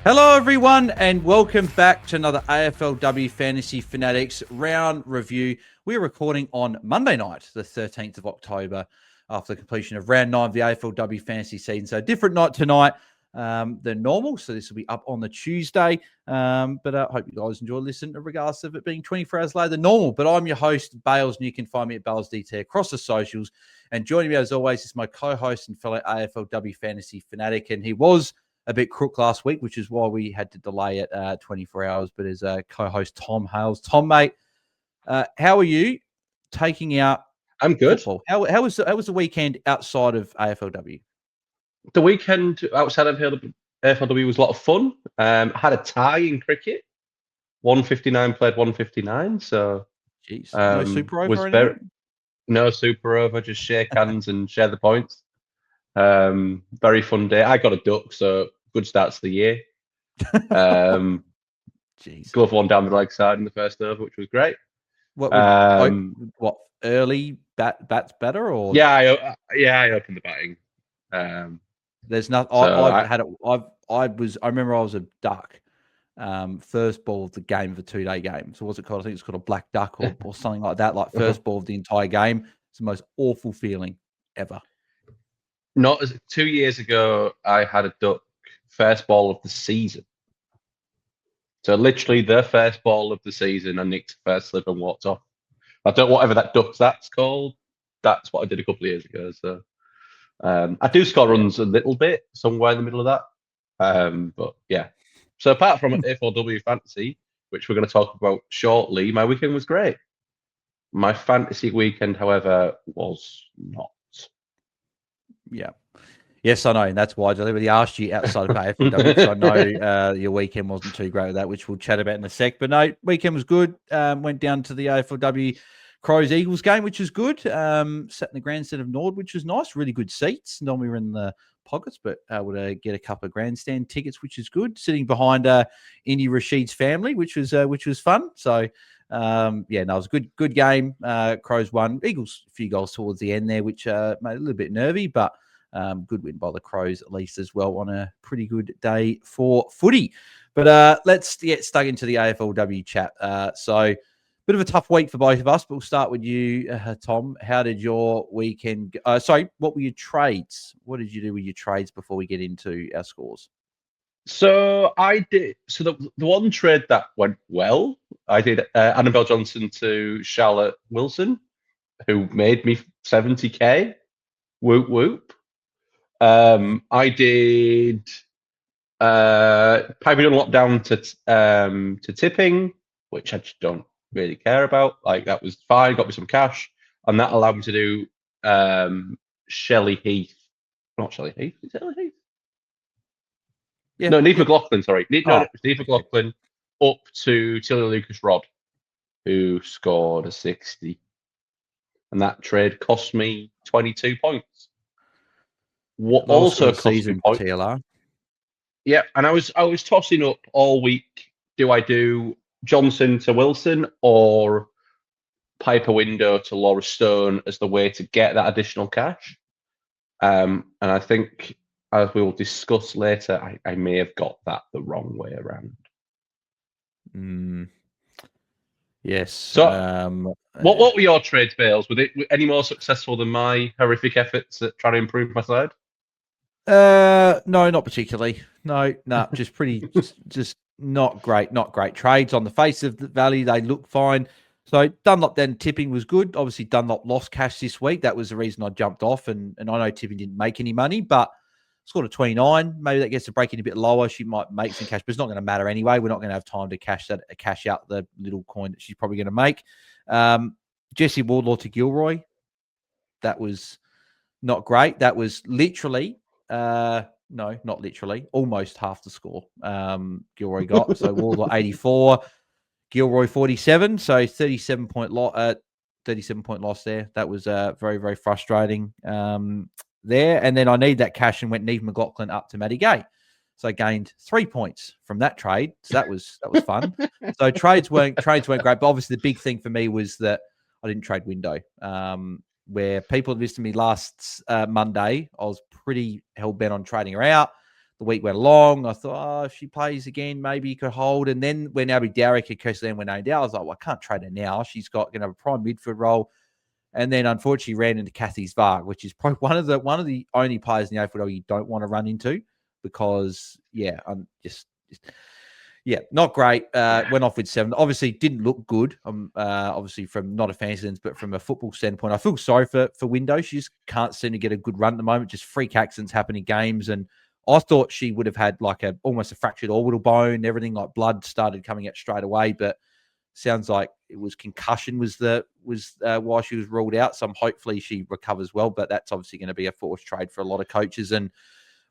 Hello, everyone, and welcome back to another AFLW Fantasy Fanatics round review. We're recording on Monday night, the 13th of October, after the completion of round 9 of the AFLW Fantasy season. So, a different night tonight than normal. So, this will be up on the Tuesday. But I hope you guys enjoy listening, regardless of it being 24 hours later than normal. But I'm your host, Bales, and you can find me at BAILSDT across the socials. And joining me, as always, is my co-host and fellow AFLW Fantasy Fanatic. And he was a bit crook last week, which is why we had to delay it 24 hours. But as co-host Tom Hales, Tom, mate, how are you taking out I'm good. football? How was the weekend outside of AFLW? The weekend outside of AFLW was a lot of fun. Had a tie in cricket. 159 played 159, so Jeez, no super over was or very anything? no super over. Just shake hands and share the points. Very fun day. I got a duck, so good start to the year. Jeez, Glove one down the leg side in the first over, which was great. what early bats better or I opened the batting. there's nothing. So I've had it. I remember I was a duck. First ball of the game of a 2-day game. So what's it called? I think it's called a black duck or something like that. Like first ball of the entire game. It's the most awful feeling ever. not as 2 years ago, I had a duck first ball of the season. So literally the first ball of the season, I nicked the first slip and walked off. I don't whatever that's called. That's what I did a couple of years ago. So I do score runs a little bit somewhere in the middle of that. But yeah. So apart from AFLW Fantasy, which we're going to talk about shortly, my weekend was great. My fantasy weekend, however, was not. Yeah. Yes, I know. And that's why I deliberately asked you outside of AFLW because I know your weekend wasn't too great with that, which we'll chat about in a sec. But no, weekend was good. Went down to the AFLW Crows Eagles game, which was good. Sat in the grandstand of Nord, which was nice. Really good seats. Normally we're in the pockets, but able to get a couple of grandstand tickets, which is good. Sitting behind Indy Rashid's family, which was fun. So it was a good game. Crows won. Eagles a few goals towards the end there, which made it a little bit nervy, but good win by the Crows at least as well on a pretty good day for footy. But let's get stuck into the AFLW chat. So bit of a tough week for both of us, but we'll start with you, Tom. How did your weekend go? What were your trades? What did you do with your trades before we get into our scores? So I did. So the one trade that went well, I did Annabelle Johnson to Charlotte Wilson, who made me 70k. Whoop whoop. I did Piper Dunlop down to tipping, which I just don't really care about. Like that was fine, got me some cash, and that allowed me to do Shelley Heath. Not Shelley Heath, is it Shelley Heath? Yeah. No, Neve McLaughlin, sorry. Neve Okay. McLaughlin up to Tilly Lucas Rod, who scored a 60. And that trade cost me 22 points. What also cost me points. TLR. Yeah, and I was tossing up all week. Do I do Johnson to Wilson or Piper Window to Laura Stone as the way to get that additional cash? And I think, as we will discuss later, I may have got that the wrong way around. Yes. So, what were your trades, Bales? Were they any more successful than my horrific efforts at trying to improve my side? No, not particularly. No, just pretty, just not great. Not great trades on the face of the value. They look fine. So Dunlop then tipping was good. Obviously, Dunlop lost cash this week. That was the reason I jumped off. And I know tipping didn't make any money, but scored a 29. Maybe that gets the break in a bit lower. She might make some cash, but it's not going to matter anyway. We're not going to have time to cash out the little coin that she's probably going to make. Jesse Wardlaw to Gilroy. That was not great. That was literally, no, not literally, almost half the score Gilroy got. So Wardlaw 84, Gilroy 47. So 37 point loss there. That was very, very frustrating there. And then I need that cash and went Neve McLaughlin up to Maddie Gay. So I gained 3 points from that trade. So that was fun. So trades weren't great, but obviously the big thing for me was that I didn't trade window. Where people listened to me last Monday, I was pretty hell bent on trading her out. the week went along. I thought, if she plays again, maybe you could hold. And then when Abby Dowrick and Kirsten went named out, I was like, well, I can't trade her now. She's got a prime midfield role. And then unfortunately ran into Kathy Svarg, which is probably one of the only players in the AFLW you don't want to run into because, I'm just not great. Went off with 7. Obviously, didn't look good. Obviously, from not a fantasy lens, but from a football standpoint, I feel sorry for Windows. She just can't seem to get a good run at the moment. Just freak accidents happen in games, and I thought she would have had like almost a fractured orbital bone. Everything like blood started coming out straight away, but sounds like it was concussion was why she was ruled out. So hopefully she recovers well, but that's obviously going to be a forced trade for a lot of coaches and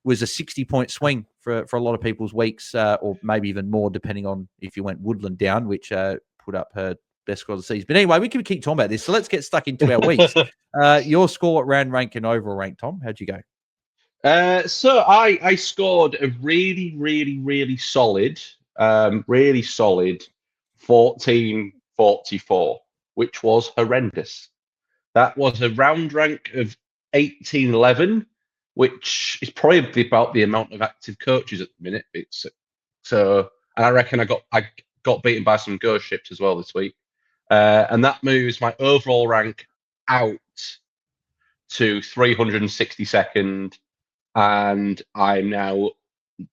was a 60-point swing for a lot of people's weeks, or maybe even more, depending on if you went Woodland down, which put up her best score of the season. But anyway, we can keep talking about this. So let's get stuck into our weeks. Your score at round rank and overall rank, Tom, how'd you go? So I scored a really, really, really solid 1444, which was horrendous. That was a round rank of 1811, which is probably about the amount of active coaches at the minute. And I reckon I got beaten by some ghost ships as well this week, and that moves my overall rank out to 362nd, and I'm now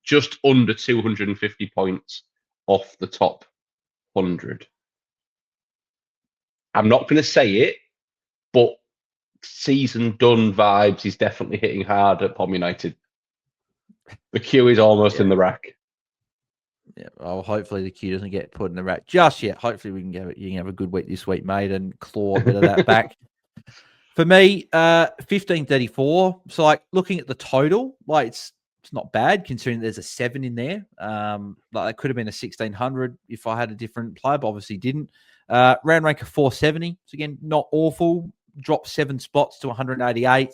just under 250 points off the top 100. I'm not going to say it, but season done vibes is definitely hitting hard at Pom United. The queue is almost in the rack. Yeah, well, hopefully the queue doesn't get put in the rack just yet. Hopefully we can you can have a good week this week, mate, and claw a bit of that back. For me, 1534. So, like, looking at the total, like it's not bad considering there's a 7 in there. Like it could have been a 1600 if I had a different player, but obviously didn't. Round rank of 470. So again, not awful. Dropped 7 spots to 188th. I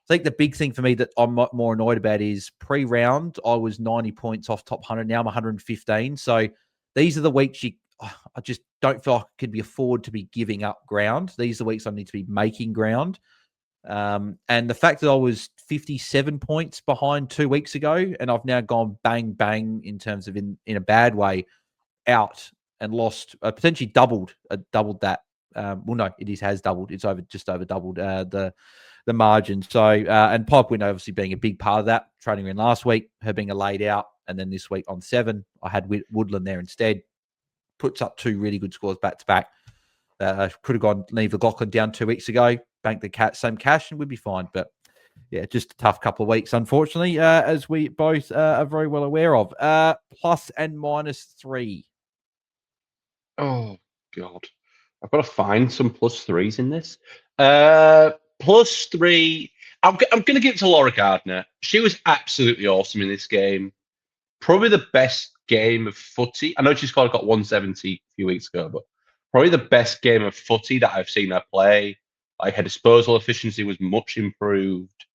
think the big thing for me that I'm more annoyed about is pre-round, I was 90 points off top 100. Now I'm 115. So these are the weeks I just don't feel like I could be afford to be giving up ground. These are the weeks I need to be making ground. And the fact that I was 57 points behind 2 weeks ago, and I've now gone bang, bang in terms of in a bad way out and lost, potentially doubled that. Well, no, has doubled. It's just over doubled the margin. So, and Pipe Window obviously being a big part of that, trading in last week, her being a laid out, and then this week on 7, I had Woodland there instead. Puts up 2 really good scores back to back. Could have gone Neve McLaughlin down 2 weeks ago, bank the same cash, and we'd be fine. But yeah, just a tough couple of weeks, unfortunately, as we both are very well aware of. Plus and minus 3. Oh, God. I've got to find some plus 3s in this. Plus 3. I'm going to give it to Laura Gardner. She was absolutely awesome in this game. Probably the best game of footy. I know she's got 170 a few weeks ago, but probably the best game of footy that I've seen her play. Like her disposal efficiency was much improved.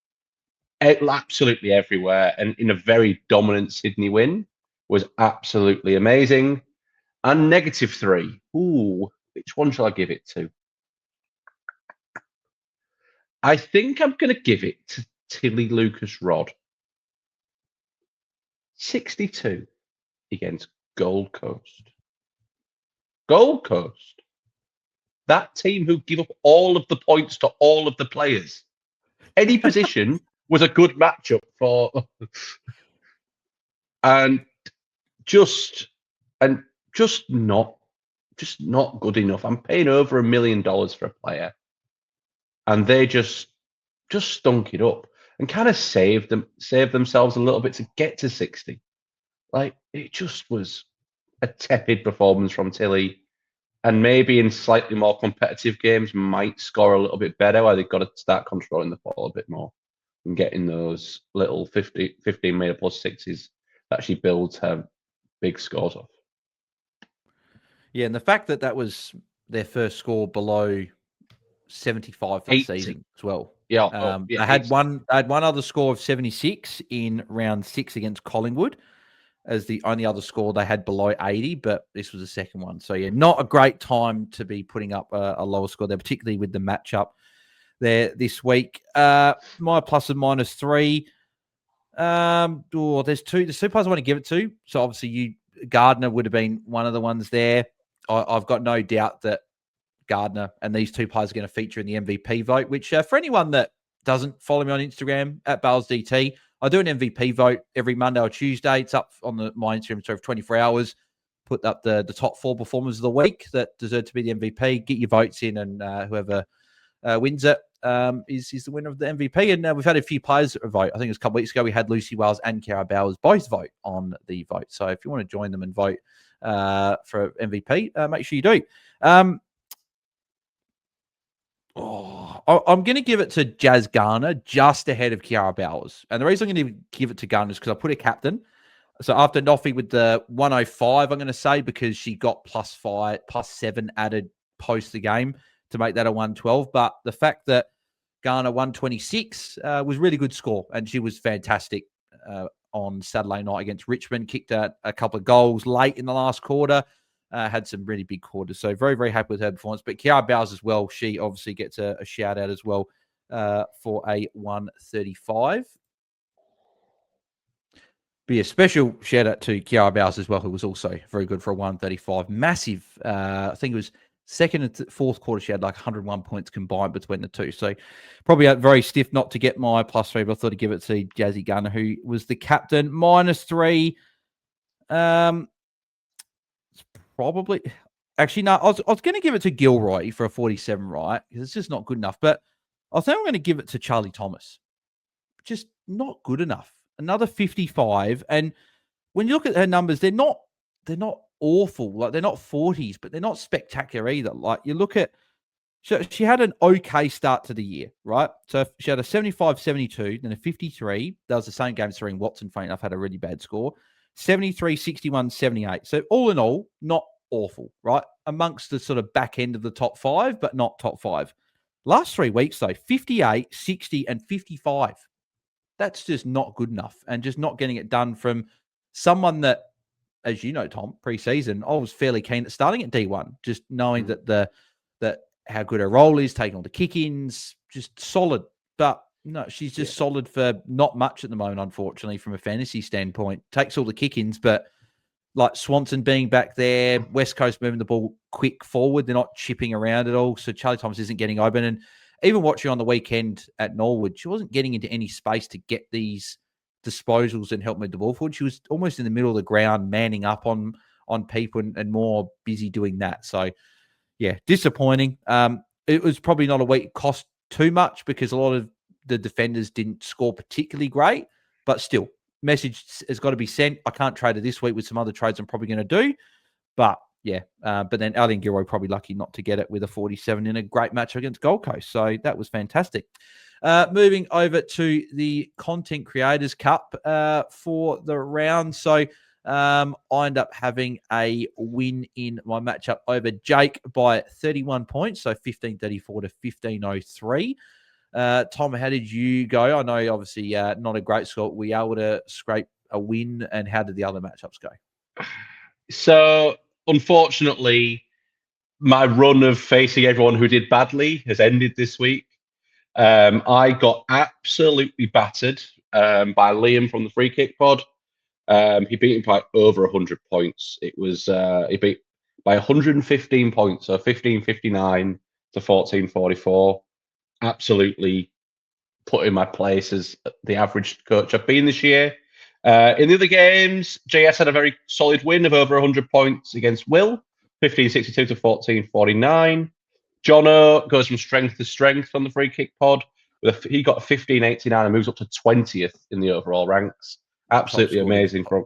Absolutely everywhere. And in a very dominant Sydney win was absolutely amazing. And negative 3. Ooh, which one shall I give it to? I think I'm going to give it to Tilly Lucas Rod. 62 against Gold Coast. Gold Coast. That team who give up all of the points to all of the players. Any position was a good matchup for. and just not good enough. I'm paying over $1 million for a player, and they just stunk it up and kind of saved themselves a little bit to get to 60. Like it just was a tepid performance from Tilly, and maybe in slightly more competitive games might score a little bit better. Where they've got to start controlling the ball a bit more and getting those little 15 meter plus 6s that she builds her big scores off. Yeah, and the fact that was their first score below 75 for the season as well. Yeah, I had one other score of 76 in round 6 against Collingwood as the only other score they had below 80, but this was the second one. So yeah, not a great time to be putting up a lower score there, particularly with the matchup there this week. My plus and minus 3. There's two players I want to give it to. So obviously Gardner would have been one of the ones there. I've got no doubt that Gardner and these two players are going to feature in the MVP vote, which for anyone that doesn't follow me on Instagram at BAILSDT, I do an MVP vote every Monday or Tuesday. It's up on my Instagram for 24 hours. Put up the top 4 performers of the week that deserve to be the MVP. Get your votes in, and whoever wins it is the winner of the MVP. And we've had a few players vote. I think it was a couple weeks ago we had Lucy Wells and Kara Bowers both vote on the vote. So if you want to join them and vote for MVP, make sure you do. I'm going to give it to Jazz Garner just ahead of Kiara Bowers. And the reason I'm going to give it to Garner is because I put a captain. So after Noffy with the 105, I'm going to say, because she got +7 added post the game to make that a 112. But the fact that Garner 126 was really good score, and she was fantastic on Saturday night against Richmond. Kicked a couple of goals late in the last quarter. Had some really big quarters. So very, very happy with her performance. But Kiara Bowers as well, she obviously gets a shout out as well for a 135. Be a special shout out to Kiara Bowers as well, who was also very good for a 135. Massive. I think it was second and fourth quarter, she had like 101 points combined between the two. So probably very stiff not to get my +3, but I thought I'd give it to Jazzy Gunner, who was the captain. -3. Probably. Actually, no, I was going to give it to Gilroy for a 47, right? Because it's just not good enough. But I think I'm going to give it to Charlie Thomas. Just not good enough. Another 55. And when you look at her numbers, they're not awful. Like, they're not 40s, but they're not spectacular either. Like, you look at, she had an okay start to the year, right? So she had a 75-72, then a 53. That was the same game Serene Watson, funny enough, had a really bad score. 73, 61, 78. So all in all, not awful, right? Amongst the sort of back end of the top 5, but not top 5. Last 3 weeks, though, 58, 60, and 55. That's just not good enough, and just not getting it done from someone that, as you know, Tom, pre-season, I was fairly keen at starting at D1, just knowing that how good her role is, taking all the kick-ins, just solid. But no, she's just solid for not much at the moment, unfortunately, from a fantasy standpoint. Takes all the kick-ins, but like Swanson being back there, West Coast moving the ball quick forward, they're not chipping around at all. So Charlie Thomas isn't getting open. And even watching on the weekend at Norwood, she wasn't getting into any space to get these disposals and help move the ball forward. She was almost in the middle of the ground, manning up on people and more busy doing that. So, yeah, disappointing. It was probably not a week cost too much because a lot of the defenders didn't score particularly great, but still, message has got to be sent. I can't trade it this week with some other trades I'm probably going to do, but yeah. But then Alien Gilroy probably lucky not to get it with a 47 in a great match against Gold Coast. So that was fantastic. Moving over to the Content Creators Cup for the round. So I end up having a win in my matchup over Jake by 31 points. So 1534 to 1503. Tom, how did you go? I know obviously not a great score. Were you able to scrape a win, and how did the other matchups go? So, unfortunately, my run of facing everyone who did badly has ended this week. I got absolutely battered by Liam from the Free Kick Pod. He beat him by over 100 points. It was he beat by 115 points, so 1559 to 1444. Absolutely put in my place as the average coach I've been this year. In the other games, JS had a very solid win of over 100 points against Will, 1562 to 1449. Jono goes from strength to strength on the Free Kick Pod. He got 1589 and moves up to 20th in the overall ranks. Absolutely amazing from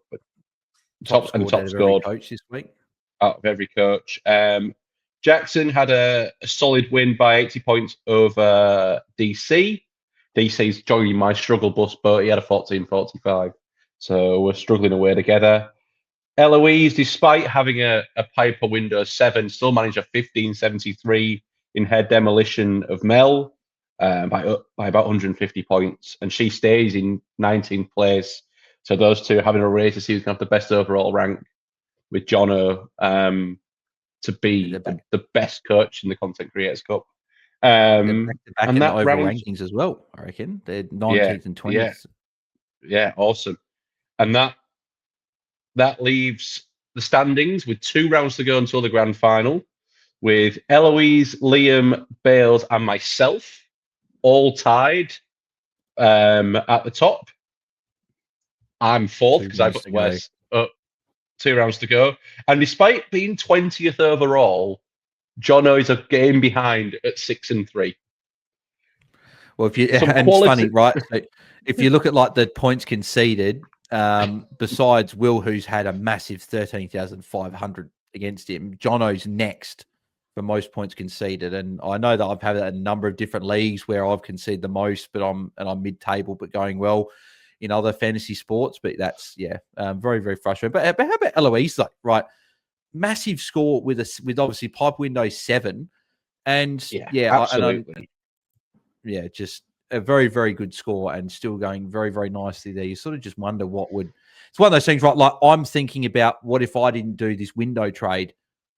top scored coach this week out of every coach. Jackson had a solid win by 80 points over DC. DC's joining my struggle bus, but he had a 1445. So we're struggling away together. Eloise, despite having a Piper Windows 7, still managed a 1573 in her demolition of Mel by about 150 points. And she stays in 19th place. So those two having a race to see who's going to have the best overall rank, with Jono to be the best coach in the Content Creators Cup. Back and in the overall rankings as well, I reckon. They're 19th and 20th. Yeah, awesome. And that leaves the standings with 2 rounds to go until the grand final, with Eloise, Liam, Bales, and myself all tied at the top. I'm fourth because I've got the worst 2 rounds to go. And despite being 20th overall, Jono is a game behind at 6 and 3. Well, it's funny, right? So if you look at like the points conceded, besides Will, who's had a massive 13,500 against him, Jono's next for most points conceded. And I know that I've had a number of different leagues where I've conceded the most, but I'm mid-table, but going well in other fantasy sports. But that's very, very frustrating. But how about Eloise though? Right, massive score with obviously pipe window 7, and absolutely. Just a very, very good score and still going very, very nicely there. You sort of just wonder it's one of those things, right? Like I'm thinking about what if I didn't do this window trade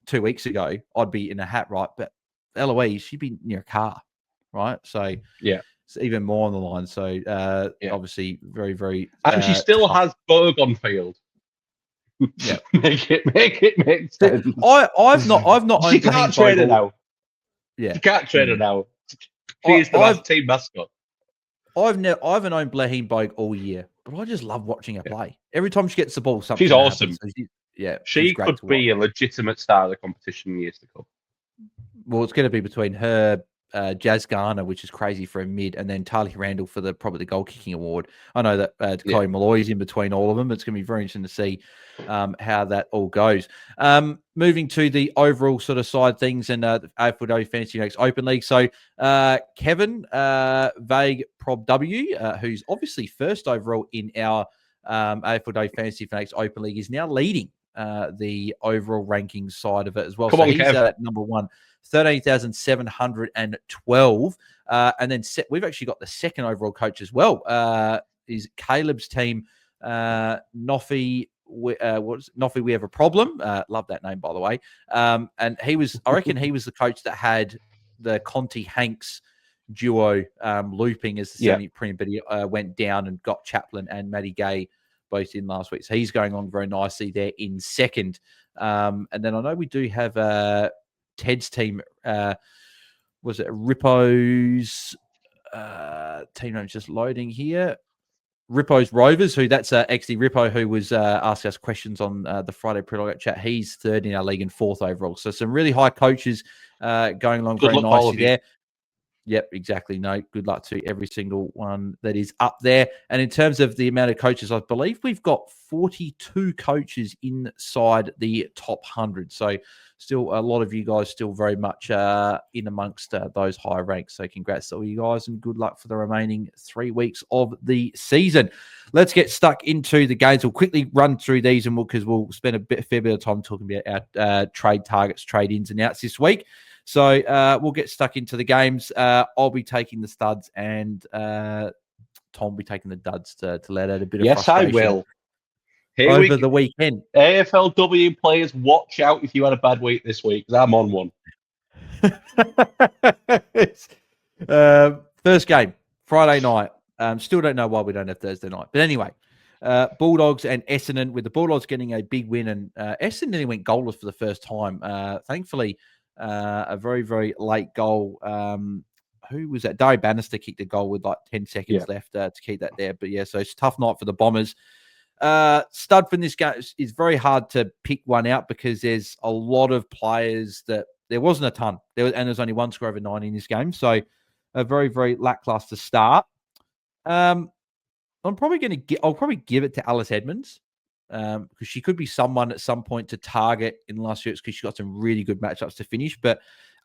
2 weeks ago, I'd be in a hat, right? But Eloise, she'd be near a car, right? So it's even more on the line. So obviously very, very and she still has Berg on field. Yeah. make it sense. I've not She can't trade it now. Yeah. You can't trade it now. She's the team mascot. I've owned Blaheem Bogue all year, but I just love watching her play. Every time she gets the ball, something she's awesome. So she could be a legitimate star of the competition in years to come. Well, it's going to be between her, Jazz Garner, which is crazy for a mid, and then Talia Randall for probably the goal kicking award. I know that Chloe Malloy's in between all of them. It's going to be very interesting to see how that all goes. Moving to the overall sort of side things and AFLW Fantasy Fanatics Open League. So Kevin Vague Prob W, who's obviously first overall in our AFLW Fantasy Fanatics Open League, is now leading the overall ranking side of it as well. He's at number 1. 13,712. And then we've actually got the second overall coach as well. Is Caleb's team, Noffy. Noffy, we have a problem. Love that name, by the way. And I reckon he was the coach that had the Conti Hanks duo looping as the semi-premium, but he went down and got Chaplin and Matty Gay both in last week. So he's going on very nicely there in second. And then I know we do have Ted's team, was it Ripo's team name's just loading here. Ripo's Rovers, who that's actually Ripo, who was asking us questions on the Friday Pre-Lockout Chat. He's third in our league and 4th overall. So some really high coaches going along very nicely there. Yep, exactly. No, good luck to every single one that is up there. And in terms of the amount of coaches, I believe we've got 42 coaches inside the top 100. So still a lot of you guys still very much in amongst those high ranks. So congrats to all you guys and good luck for the remaining 3 weeks of the season. Let's get stuck into the games. We'll quickly run through these and because we'll spend a fair bit of time talking about our trade targets, trade ins and outs this week. So we'll get stuck into the games. I'll be taking the studs and Tom will be taking the duds to let out a bit of frustration. Yes, I will. Over the weekend. AFLW players, watch out if you had a bad week this week, because I'm on one. First game, Friday night. Still don't know why we don't have Thursday night. But anyway, Bulldogs and Essendon, with the Bulldogs getting a big win. And Essendon went goalless for the first time. Thankfully, a very, very late goal. Who was that? Dari Bannister kicked a goal with like 10 seconds left to keep that there. But so it's a tough night for the Bombers. Stud from this game is very hard to pick one out because there's a lot of players that there wasn't a ton. There's only one score over 9 in this game. So a very, very lackluster start. I'll probably give it to Alice Edmonds. Because she could be someone at some point to target in the last few weeks because she got some really good matchups to finish. But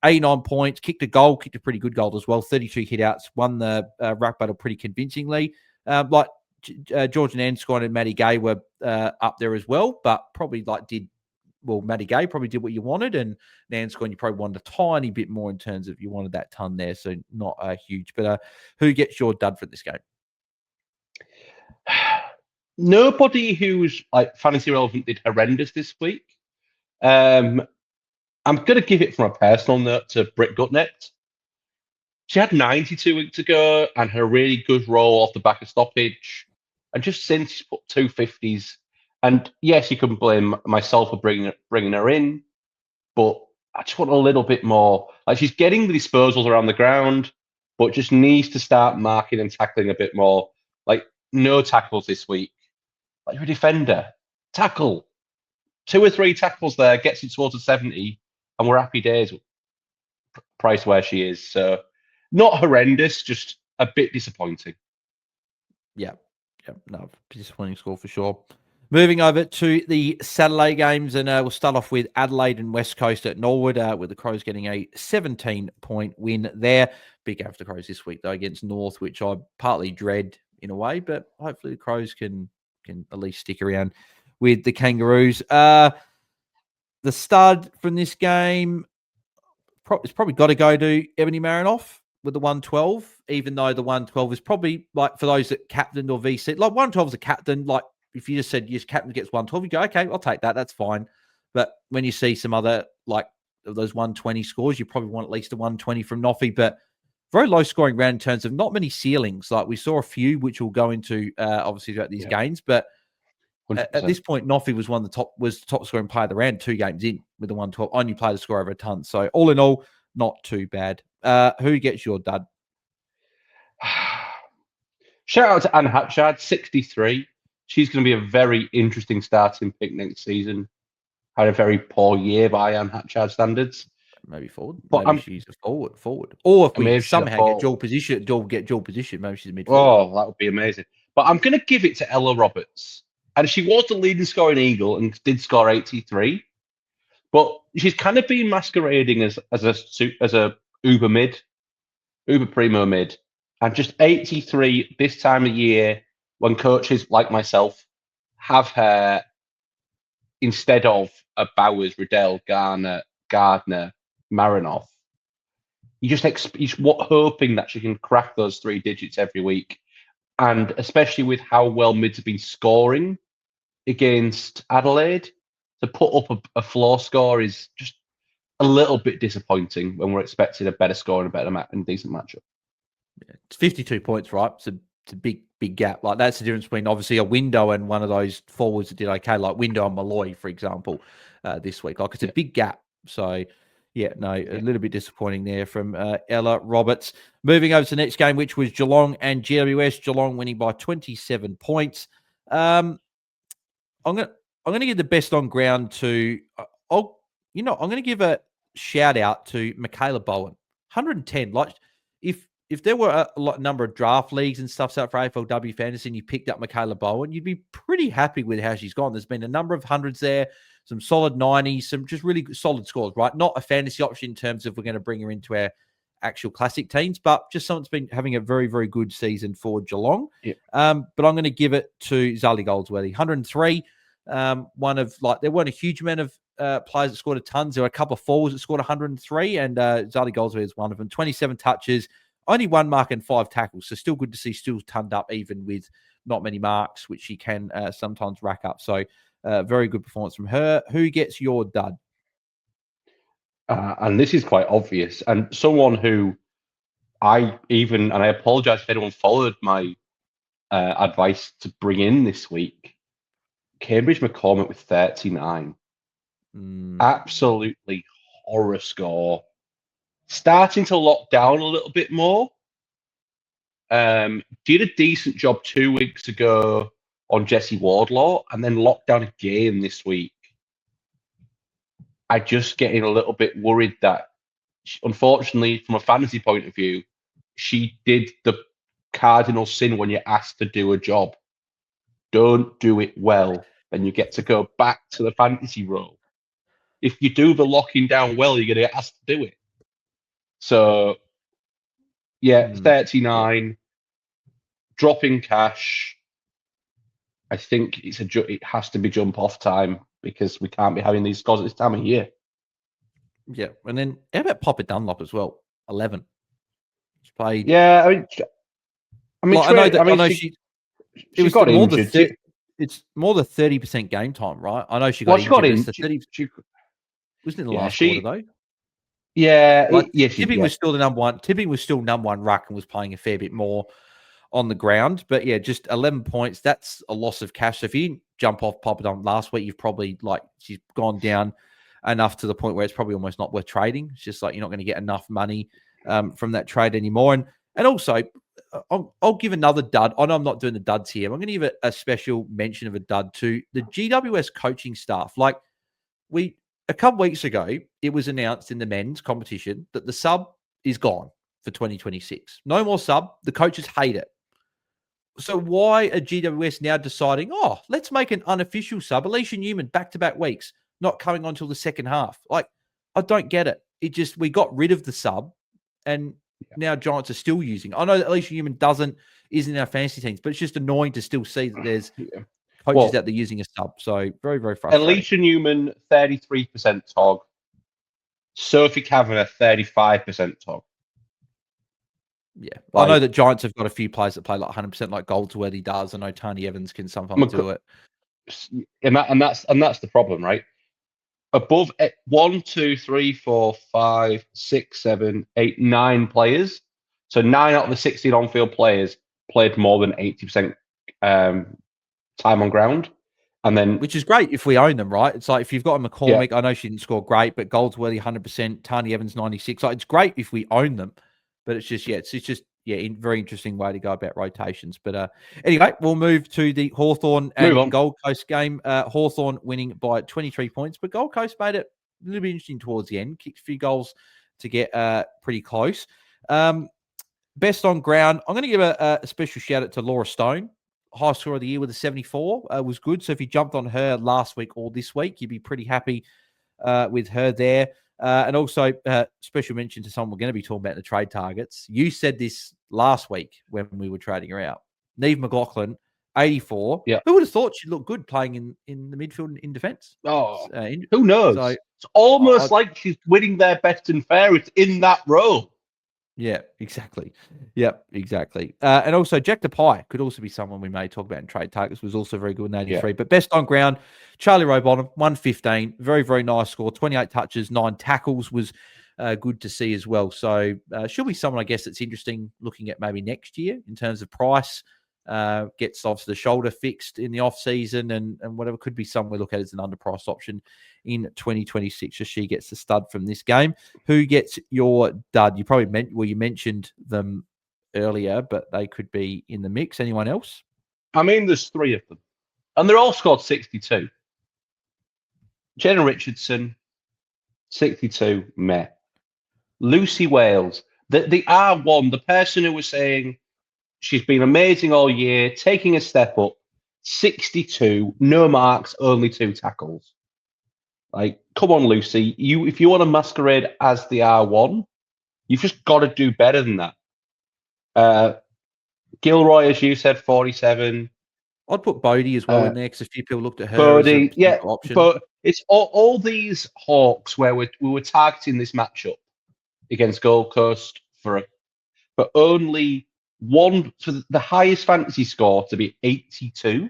89 points, kicked a pretty good goal as well, 32 hitouts, won the ruck battle pretty convincingly. George and Anscoin and Matty Gay were up there as well, but probably Matty Gay probably did what you wanted, and Anscoin you probably wanted a tiny bit more in terms of you wanted that ton there, so not huge. But who gets your dud for this game? Nobody who's fantasy relevant did horrendous this week. I'm going to give it from a personal note to Britt Gutnet. She had 92 weeks ago and had a really good roll off the back of stoppage. And just since she's put 250s, and yes, you can blame myself for bringing her in, but I just want a little bit more. Like, she's getting the disposals around the ground, but just needs to start marking and tackling a bit more. Like, no tackles this week. Like, you're a defender. Tackle. 2 or 3 tackles there, gets it towards a 70, and we're happy days. Price where she is. So, not horrendous, just a bit disappointing. Yeah. No, disappointing score for sure. Moving over to the Saturday games, and we'll start off with Adelaide and West Coast at Norwood, with the Crows getting a 17-point win there. Big game for the Crows this week, though, against North, which I partly dread in a way, but hopefully the Crows can at least stick around with the Kangaroos. The stud from this game, it's probably got to go to Ebony Marinoff with the 112, even though the 112 is probably, like, for those that captained or VC, like 112 is a captain. Like, if you just said, yes, captain gets 112, you go, okay, I'll take that. That's fine. But when you see some other, like, of those 120 scores, you probably want at least a 120 from Noffy. But very low scoring round in terms of not many ceilings. Like, we saw a few, which we'll go into, obviously, throughout these games. But 100%. at this point, Noffy was the top scoring player of the round 2 games in with the 112. Only player to score over a ton. So all in all, not too bad. Who gets your dud? Shout out to Anne Hatchard, 63. She's going to be a very interesting starting pick next season. Had a very poor year by Anne Hatchard standards. Maybe forward. But maybe she's a forward. Or if we maybe she's a somehow get dual position, maybe she's a midfielder. Oh, that would be amazing. But I'm going to give it to Ella Roberts. And she was the leading scoring Eagle and did score 83. But she's kind of been masquerading as a Uber mid, Uber Primo mid. And just 83 this time of year, when coaches like myself have her instead of a Bowers, Riddell, Gardner, Marinoff, you're hoping that she can crack those 3 digits every week. And especially with how well mids have been scoring against Adelaide, to put up a floor score is just a little bit disappointing when we're expecting a better score and a better and decent matchup. Yeah, it's 52 points, right? It's a big gap. Like, that's the difference between obviously a Window and one of those forwards that did okay, like Window and Malloy, for example, this week. Like, it's a big gap. So, a little bit disappointing there from Ella Roberts. Moving over to the next game, which was Geelong and GWS. Geelong winning by 27 points. I'm gonna give the best on ground to. I'm gonna give a shout out to Michaela Bowen, 110. Like, if there were a number of draft leagues and stuff out for AFLW Fantasy and you picked up Michaela Bowen, you'd be pretty happy with how she's gone. There's been a number of hundreds there, some solid 90s, some just really solid scores, right? Not a fantasy option in terms of we're going to bring her into our actual classic teams, but just someone's been having a very, very good season for Geelong. Yeah. But I'm going to give it to Zali Goldsworthy, 103. There weren't a huge amount of players that scored a tons. There were a couple of forwards that scored 103, and Zali Goldsworthy is one of them. 27 touches, only 1 mark and 5 tackles. So still good to see, still tonned up even with not many marks, which she can sometimes rack up. So very good performance from her. Who gets your dud? And this is quite obvious. And someone who I apologize if anyone followed my advice to bring in this week, Cambridge McCormick with 39. Absolutely horror score. Starting to lock down a little bit more. Did a decent job 2 weeks ago on Jesse Wardlaw, and then locked down again this week. I just getting a little bit worried that, unfortunately, from a fantasy point of view, she did the cardinal sin when you're asked to do a job. Don't do it well, then you get to go back to the fantasy role. If you do the locking down well, you're going to get asked to do it. So, 39, dropping cash. I think it has to be jump off time because we can't be having these scores at this time of year. Yeah, and then how about Papa Dunlop as well? 11. She played. Yeah, I know she got injured. It's more the 30% game time, right? I know she got injured. Wasn't it the last quarter though? Yeah, Tipping was still the number one. Tipping was still number 1 ruck and was playing a fair bit more. on the ground. But yeah, just 11 points. That's a loss of cash. So if you didn't jump off Poppadom last week, you've probably she's gone down enough to the point where it's probably almost not worth trading. It's just like you're not going to get enough money from that trade anymore. And also, I'll give another dud. I know I'm not doing the duds here. I'm going to give a special mention of a dud to the GWS coaching staff. Like a couple weeks ago, it was announced in the men's competition that the sub is gone for 2026. No more sub. The coaches hate it. So why are GWS now deciding, let's make an unofficial sub? Alicia Newman, back-to-back weeks, not coming on until the second half. Like, I don't get it. We got rid of the sub, and now Giants are still using. I know that Alicia Newman isn't in our fantasy teams, but it's just annoying to still see that there's coaches out there using a sub. So very, very frustrating. Alicia Newman, 33% TOG. Sophie Kavanagh, 35% TOG. Yeah. I know that Giants have got a few players that play like 100% like Goldsworthy does. I know Tony Evans can sometimes do it. And that's the problem, right? Above 1, 2, 3, 4, 5, 6, 7, 8, 9 players. So 9 out of the 16 on-field players played more than 80% time on ground. And then, which is great if we own them, right? It's like if you've got a McCormick, I know she didn't score great, but Goldsworthy 100%, Tony Evans 96. Like, it's great if we own them, but it's just very interesting way to go about rotations. But anyway, we'll move to the Hawthorn and Gold Coast game. Hawthorn winning by 23 points, but Gold Coast made it a little bit interesting towards the end. Kicked a few goals to get pretty close. Best on ground, I'm going to give a special shout out to Laura Stone. High score of the year with a 74 was good. So if you jumped on her last week or this week, you'd be pretty happy with her there. And also, special mention to someone we're going to be talking about in the trade targets. You said this last week when we were trading her out. Neve McLaughlin, 84. Yeah. Who would have thought she'd look good playing in the midfield and in defence? Who knows? So, it's almost like she's winning their best and fairest in that role. Yeah, exactly. Yep, exactly. And also, Jack DePie could also be someone we may talk about in trade targets, was also very good in 83. Yeah. But best on ground, Charlie Rowbottom, 115. Very, very nice score. 28 touches, 9 tackles was good to see as well. So she'll be someone, I guess, that's interesting looking at maybe next year in terms of price. Gets obviously the shoulder fixed in the off season and whatever, could be someone we look at as an underpriced option in 2026 as she gets the stud from this game. Who gets your dud? You probably you mentioned them earlier, but they could be in the mix. Anyone else? I mean, there's 3 of them, and they're all scored 62. Jenna Richardson, 62, meh. Lucy Wales, the R1, the person who was saying she's been amazing all year, taking a step up, 62, no marks, only 2 tackles. Like, come on, Lucy. If you want to masquerade as the R1, you've just got to do better than that. Gilroy, as you said, 47. I'd put Bodie as well in there because a few people looked at her Bodie, as a option. But it's all these Hawks where we were targeting this matchup against Gold Coast but only one for the highest fantasy score to be 82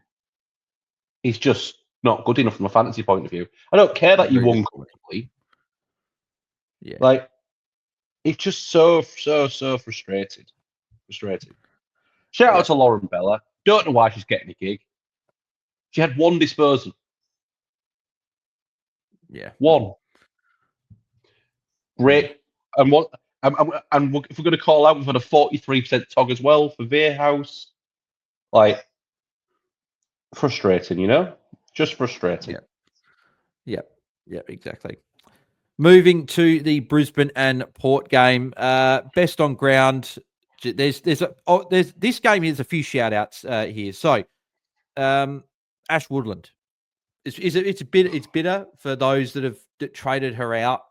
is just not good enough from a fantasy point of view. I don't care that you won comfortably. Yeah. Like, it's just so frustrating. Shout out to Lauren Bella. Don't know why she's getting a gig. She had 1 disposal. Yeah. 1. Great. And what? And if we're going to call out, we've had a 43% TOG as well for Veerhouse. Like, frustrating, just frustrating. Yeah, exactly. Moving to the Brisbane and Port game, best on ground. There's this game. Here's a few shout outs here. So, Ash Woodland. It's bitter for those that traded her out,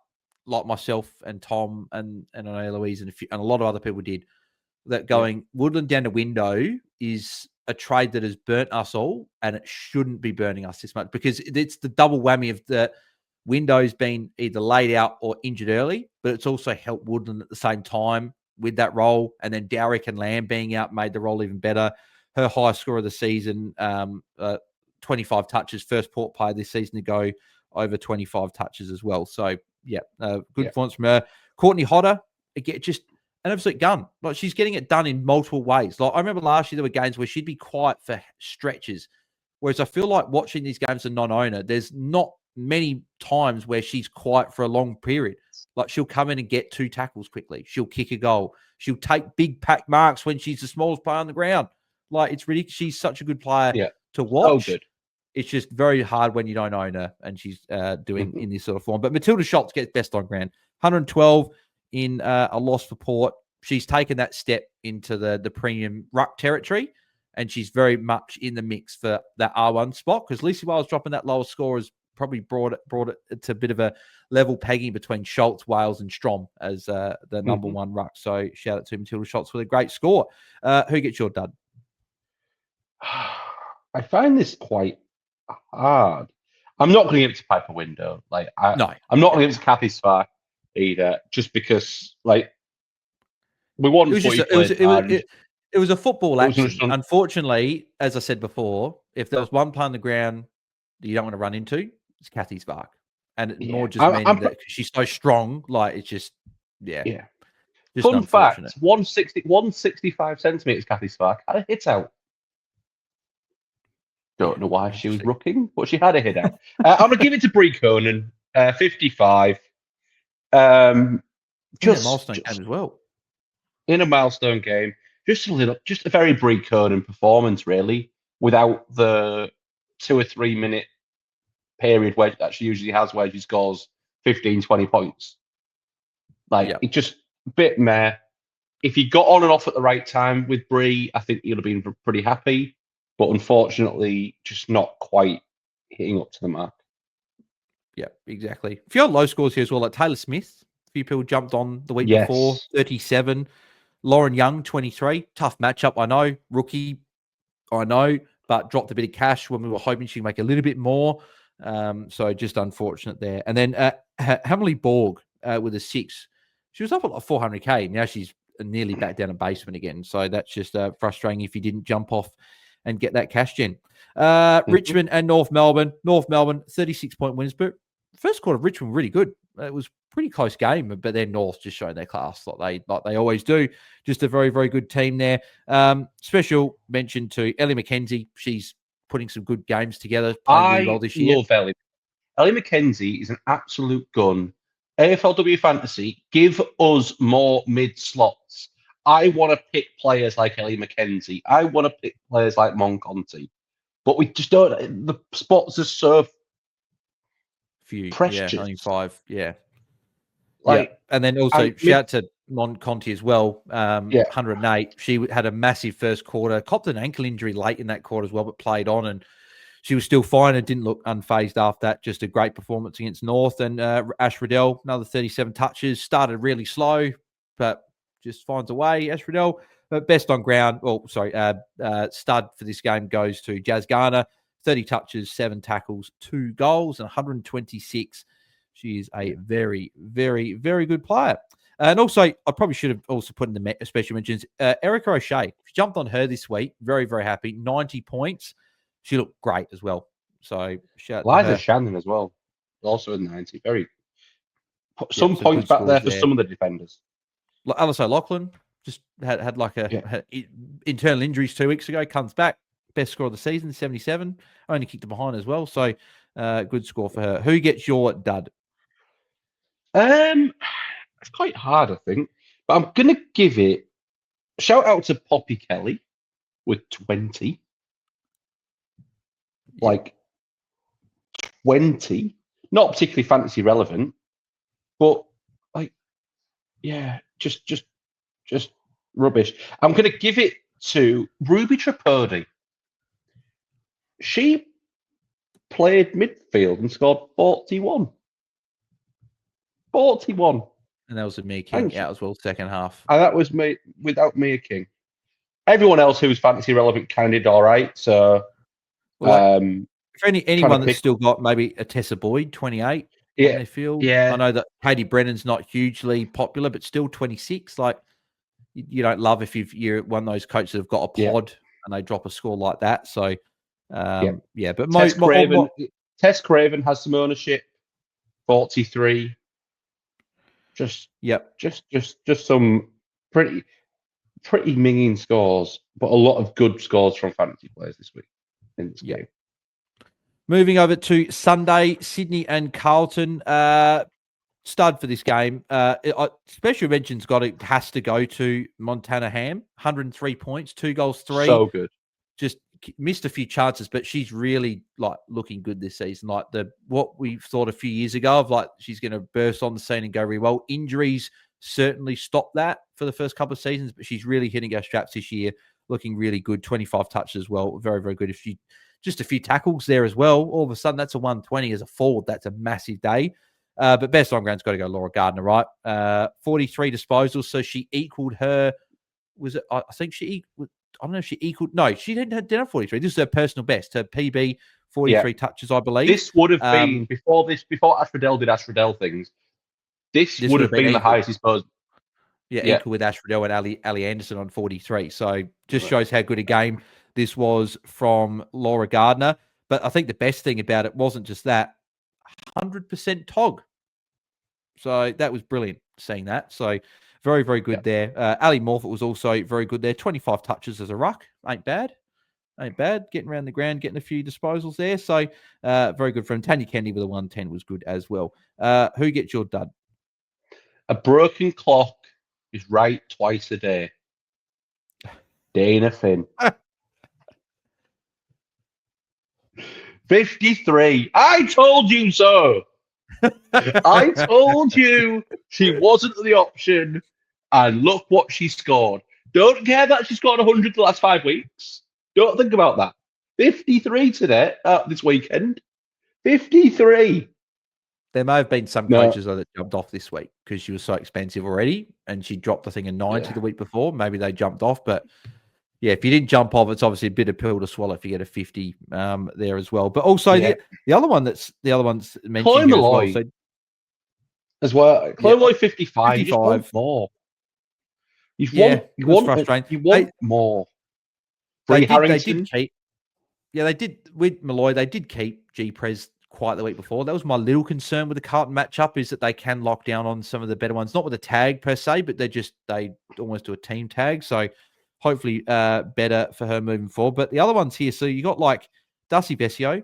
like myself and Tom and I know Louise and a lot of other people did. That going Woodland down to window is a trade that has burnt us all, and it shouldn't be burning us this much because it's the double whammy of the windows being either laid out or injured early, but it's also helped Woodland at the same time with that role. And then Dowrick and Lamb being out made the role even better. Her highest score of the season, 25 touches, first Port player this season to go over 25 touches as well. So, good performance from her. Courtney Hodder, again, just an absolute gun. Like, she's getting it done in multiple ways. Like, I remember last year there were games where she'd be quiet for stretches, whereas I feel like watching these games as a non-owner, there's not many times where she's quiet for a long period. Like, she'll come in and get 2 tackles quickly. She'll kick a goal. She'll take big pack marks when she's the smallest player on the ground. Like, it's ridiculous. She's such a good player to watch. So good. It's just very hard when you don't own her and she's doing in this sort of form. But Matilda Schultz gets best on ground. 112 in a loss for Port. She's taken that step into the premium ruck territory, and she's very much in the mix for that R1 spot, because Lucy Wales dropping that lower score has probably brought it to a bit of a level pegging between Schultz, Wales, and Strom as the number one ruck. So shout out to Matilda Schultz with a great score. Who gets your dud? I find this quite hard. I'm not going to give it to Piper Window. Like, I'm not going to give it to Kathy Spark either, just because, like, we won. It was a football action. Unfortunately, as I said before, if there was one player on the ground that you don't want to run into, it's Kathy Spark. And it more just meaning that she's so strong, like, it's just, just Fun fact, 165 centimetres, Kathy Spark had a hit out. Don't know why she was rucking, but she had a hit out. I'm going to give it to Brie Conan, 55. Just a milestone game as well. In a milestone game, just a very Brie Conan performance, really, without the 2 or 3 minute period that she usually has where she scores 15, 20 points. Like, it's just a bit meh. If you got on and off at the right time with Brie, I think you'd have been pretty happy. But unfortunately, just not quite hitting up to the mark. Yeah, exactly. A few other low scores here as well, like Taylor Smith. A few people jumped on the week before, 37. Lauren Young, 23. Tough matchup, I know. Rookie, I know, but dropped a bit of cash when we were hoping she'd make a little bit more. So just unfortunate there. And then Hamley Borg with a 6. She was up at like 400K. Now she's nearly back down a basement again. So that's just frustrating if you didn't jump off and get that cash gen. Richmond and North Melbourne. North Melbourne, 36-point wins. But first quarter of Richmond, really good. It was a pretty close game, but then North just showed their class like they always do. Just a very, very good team there. Special mention to Ellie McKenzie. She's putting some good games together. Playing really well this year. I love Ellie. Ellie McKenzie is an absolute gun. AFLW Fantasy, give us more mid-slots. I want to pick players like Ellie McKenzie. I want to pick players like Monconti. But we just don't. The spots are so few. Precious. Yeah, only 5. Yeah. And then also shout out to Monconti as well. 108. She had a massive first quarter. Copped an ankle injury late in that quarter as well, but played on, and she was still fine and didn't look unfazed after that. Just a great performance against North. And Ash Riddell, another 37 touches. Started really slow, but just finds a way. Ash Riddell, best on ground. Stud for this game goes to Jazz Garner. 30 touches, 7 tackles, 2 goals, and 126. She is a very, very, very good player. And also, I probably should have also put in the special mentions, Erica O'Shea. Jumped on her this week. Very, very happy. 90 points. She looked great as well. So shout out to her. Liza Shannon as well. Also in 90. Some points back there for some of the defenders. Alice O'Loughlin just had like internal injuries 2 weeks ago. Comes back. Best score of the season, 77. Only kicked it behind as well. So good score for her. Who gets your dud? It's quite hard, I think. But I'm going to give it shout out to Poppy Kelly with 20. Like 20. Not particularly fantasy relevant, but just rubbish. I'm going to give it to Ruby Tripodi. She played midfield and scored 41. 41. And that was with Mia King out as well, second half. And that was me without Mia King. Everyone else who was fantasy relevant kind of did all right. So, if anyone that's still got maybe a Tessa Boyd, 28 in their field. Yeah. I know that Katie Brennan's not hugely popular, but still 26. Like, you don't love if you're one of those coaches that have got a pod and they drop a score like that. So, but Tess Craven has some ownership, 43. Just some pretty minging scores, but a lot of good scores from fantasy players this week in this game. Moving over to Sunday, Sydney and Carlton. Stud for this game. Special mention's has to go to Montana Ham. 103 points, 2 goals, 3. So good. Just missed a few chances, but she's really looking good this season. Like what we thought a few years ago of she's going to burst on the scene and go really well. Injuries certainly stopped that for the first couple of seasons, but she's really hitting her straps this year, looking really good. 25 touches as well, very, very good. If she just a few tackles there as well, all of a sudden that's a 120 as a forward. That's a massive day. But best on ground's got to go Laura Gardner, right? 43 disposals, so she equaled her. Was it? I think she. I don't know if she equaled. No, she didn't have 43. This is her personal best. Her PB 43 touches, I believe. This would have been before Ashradell did Ashradell things. This would have been the highest disposal. Yeah, equal with Ashradell and Ali Anderson on 43. So just shows how good a game this was from Laura Gardner. But I think the best thing about it wasn't just that. 100% TOG. So that was brilliant seeing that. So very, very good there. Ali Morfitt was also very good there. 25 touches as a ruck. Ain't bad. Getting around the ground, getting a few disposals there. So very good from Tanya Kennedy with a 110 was good as well. Who gets your dud? A broken clock is right twice a day. Dana Finn. 53. I told you so. I told you she wasn't the option. And look what she scored. Don't care that she scored 100 the last 5 weeks. Don't think about that. 53 today, this weekend. 53. There may have been some coaches that jumped off this week because she was so expensive already. And she dropped, I think, a 90 the week before. Maybe they jumped off, but yeah, if you didn't jump off, it's obviously a bit of pill to swallow if you get a 50 there as well. But also the other one's mentioned Chloe here Malloy as well. Chloe Malloy 55. 55. You just want more. You want more. They did keep. Yeah, they did with Malloy. They did keep G-Prez quite the week before. That was my little concern with the Carlton matchup is that they can lock down on some of the better ones, not with a tag per se, but they almost do a team tag. So hopefully better for her moving forward. But the other ones here, so you got Darcy Vesio,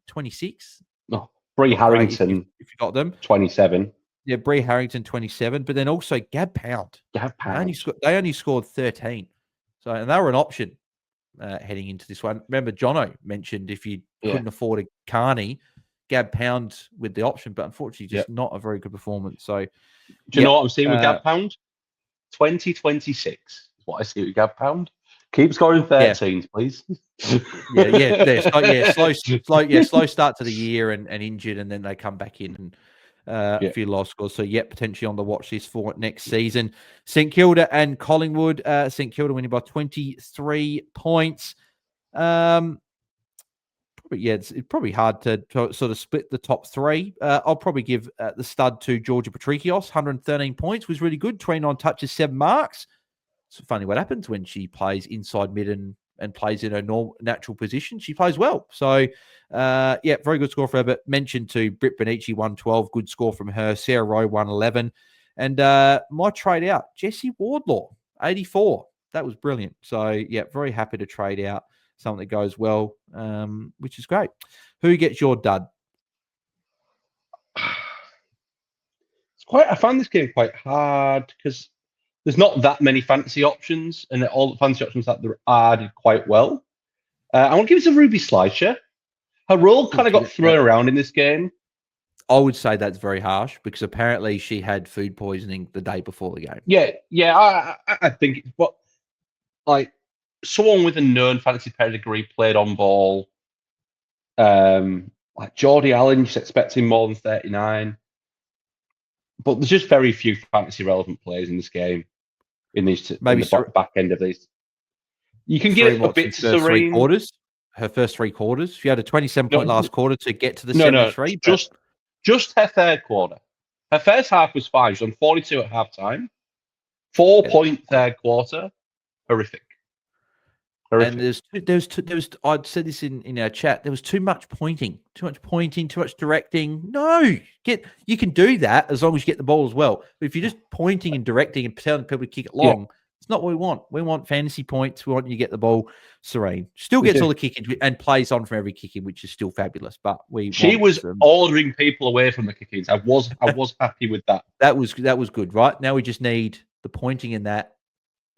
26. Oh, Bree Harrington, if you got them. 27. Yeah, Bree Harrington, 27. But then also Gab Pound. They only scored 13. So, and they were an option heading into this one. Remember, Jono mentioned if you couldn't afford a Carney, Gab Pound with the option, but unfortunately just not a very good performance. So, do you know what I'm seeing with Gab Pound? 2026 is what I see with Gab Pound. Keep scoring 13s, please. Slow start to the year and injured, and then they come back in and a few low scores. So, potentially on the watch list for next season. St Kilda and Collingwood. St Kilda winning by 23 points. It's probably hard to sort of split the top three. I'll probably give the stud to Georgia Patrikios. 113 points was really good. 29 touches, 7 marks. It's funny what happens when she plays inside mid and plays in her natural position. She plays well. So, very good score for her. But mentioned to Britt Benici, 112. Good score from her. Sarah Rowe, 111. And my trade out, Jessie Wardlaw, 84. That was brilliant. So, very happy to trade out something that goes well, which is great. Who gets your dud? I found this game quite hard because there's not that many fantasy options, and all the fantasy options that there are did quite well. I want to give it to Ruby Slicer. Her role kind of got thrown around in this game. I would say that's very harsh because apparently she had food poisoning the day before the game. I think someone with a known fantasy pedigree played on ball. Like Jordy Allen, you're expecting more than 39. But there's just very few fantasy relevant players in this game. In the back end of these, you can get a bit to Serene. Her first 3 quarters. She had a 27-point last quarter to get to the 73. Just her third quarter. Her first half was fine. She was on 42 at halftime. 4-point third quarter, horrific. And I'd said this in our chat. There was too much pointing, too much directing. No, you can do that as long as you get the ball as well. But if you're just pointing and directing and telling people to kick it long, it's not what we want. We want fantasy points. We want you to get the ball serene. Still gets all the kicking and plays on from every kicking, which is still fabulous. But she was ordering people away from the kickings. I was happy with that. That was good, right? Now we just need the pointing in that.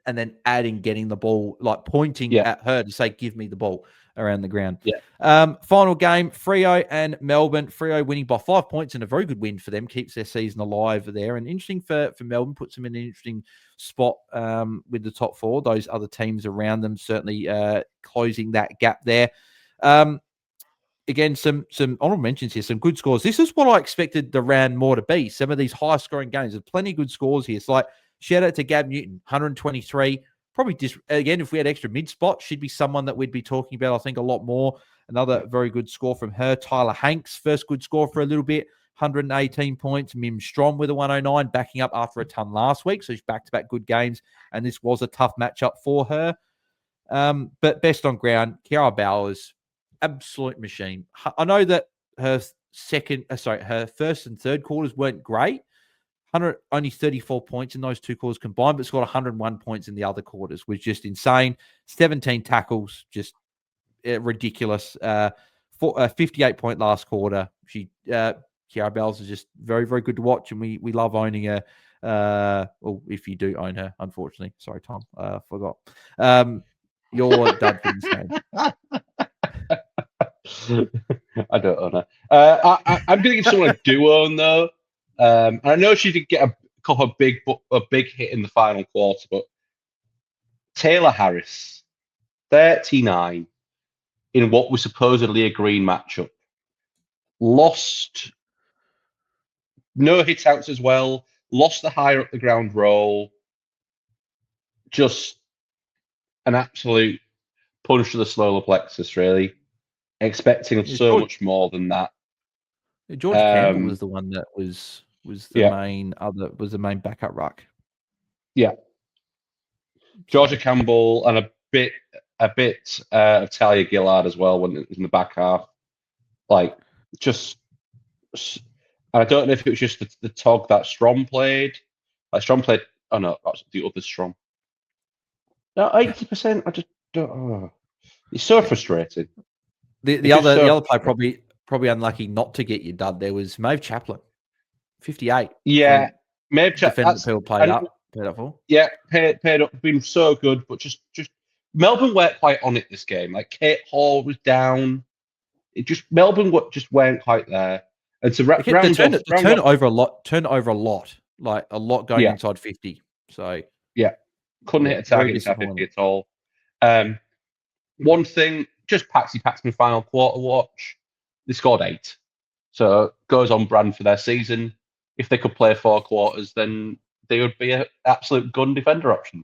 And then getting the ball, like pointing at her to say, give me the ball around the ground. Final game, Freo and Melbourne. Freo winning by 5 points and a very good win for them. Keeps their season alive there. And interesting for Melbourne, puts them in an interesting spot with the top four. Those other teams around them certainly closing that gap there. Again, some honorable mentions here, some good scores. This is what I expected the round more to be. Some of these high-scoring games. There's plenty of good scores here. It's like, shout out to Gab Newton, 123. Probably again, if we had extra mid spot, she'd be someone that we'd be talking about, I think, a lot more. Another very good score from her. Tyler Hanks, first good score for a little bit, 118 points. Mim Strom with a 109, backing up after a ton last week. So she's back-to-back good games, and this was a tough matchup for her. But best on ground, Kiara Bowers, absolute machine. I know that her first and third quarters weren't great. Only 34 points in those two quarters combined, but scored 101 points in the other quarters, which is just insane. 17 tackles, just ridiculous. 58 point last quarter. Kiara Bells is just very, very good to watch, and we love owning her. Well, if you do own her, unfortunately. Sorry, Tom. Forgot. Your dad for this game. I don't own her. I'm going to give someone a do own, though. And I know she did get a big hit in the final quarter, but Taylor Harris, 39 in what was supposedly a green matchup, lost no hit outs as well, lost the higher up the ground roll, just an absolute punch to the solar plexus, really. Expecting much more than that. George Campbell was the one that was the main backup ruck. Yeah. Georgia Campbell and a bit of Talia Gillard as well when it was in the back half. Like, just, I don't know if it was just the tog that Strom played. Like, Strom played, oh no, that's the other Strom. No, 80%, I just don't, oh. It's so frustrating. The other player probably unlucky not to get you done there was Maeve Chaplin, 58. Yeah, Maeve Chaplin. Paid up for. Yeah, paid up, been so good, but just Melbourne weren't quite on it this game. Like, Kate Hall was down. Melbourne just weren't quite there. And to turn it over a lot, like a lot going inside 50. So yeah, couldn't hit a target inside 50 at all. One thing, just Paxman final quarter watch. They scored 8, so goes on brand for their season. If they could play 4 quarters, then they would be an absolute gun defender option.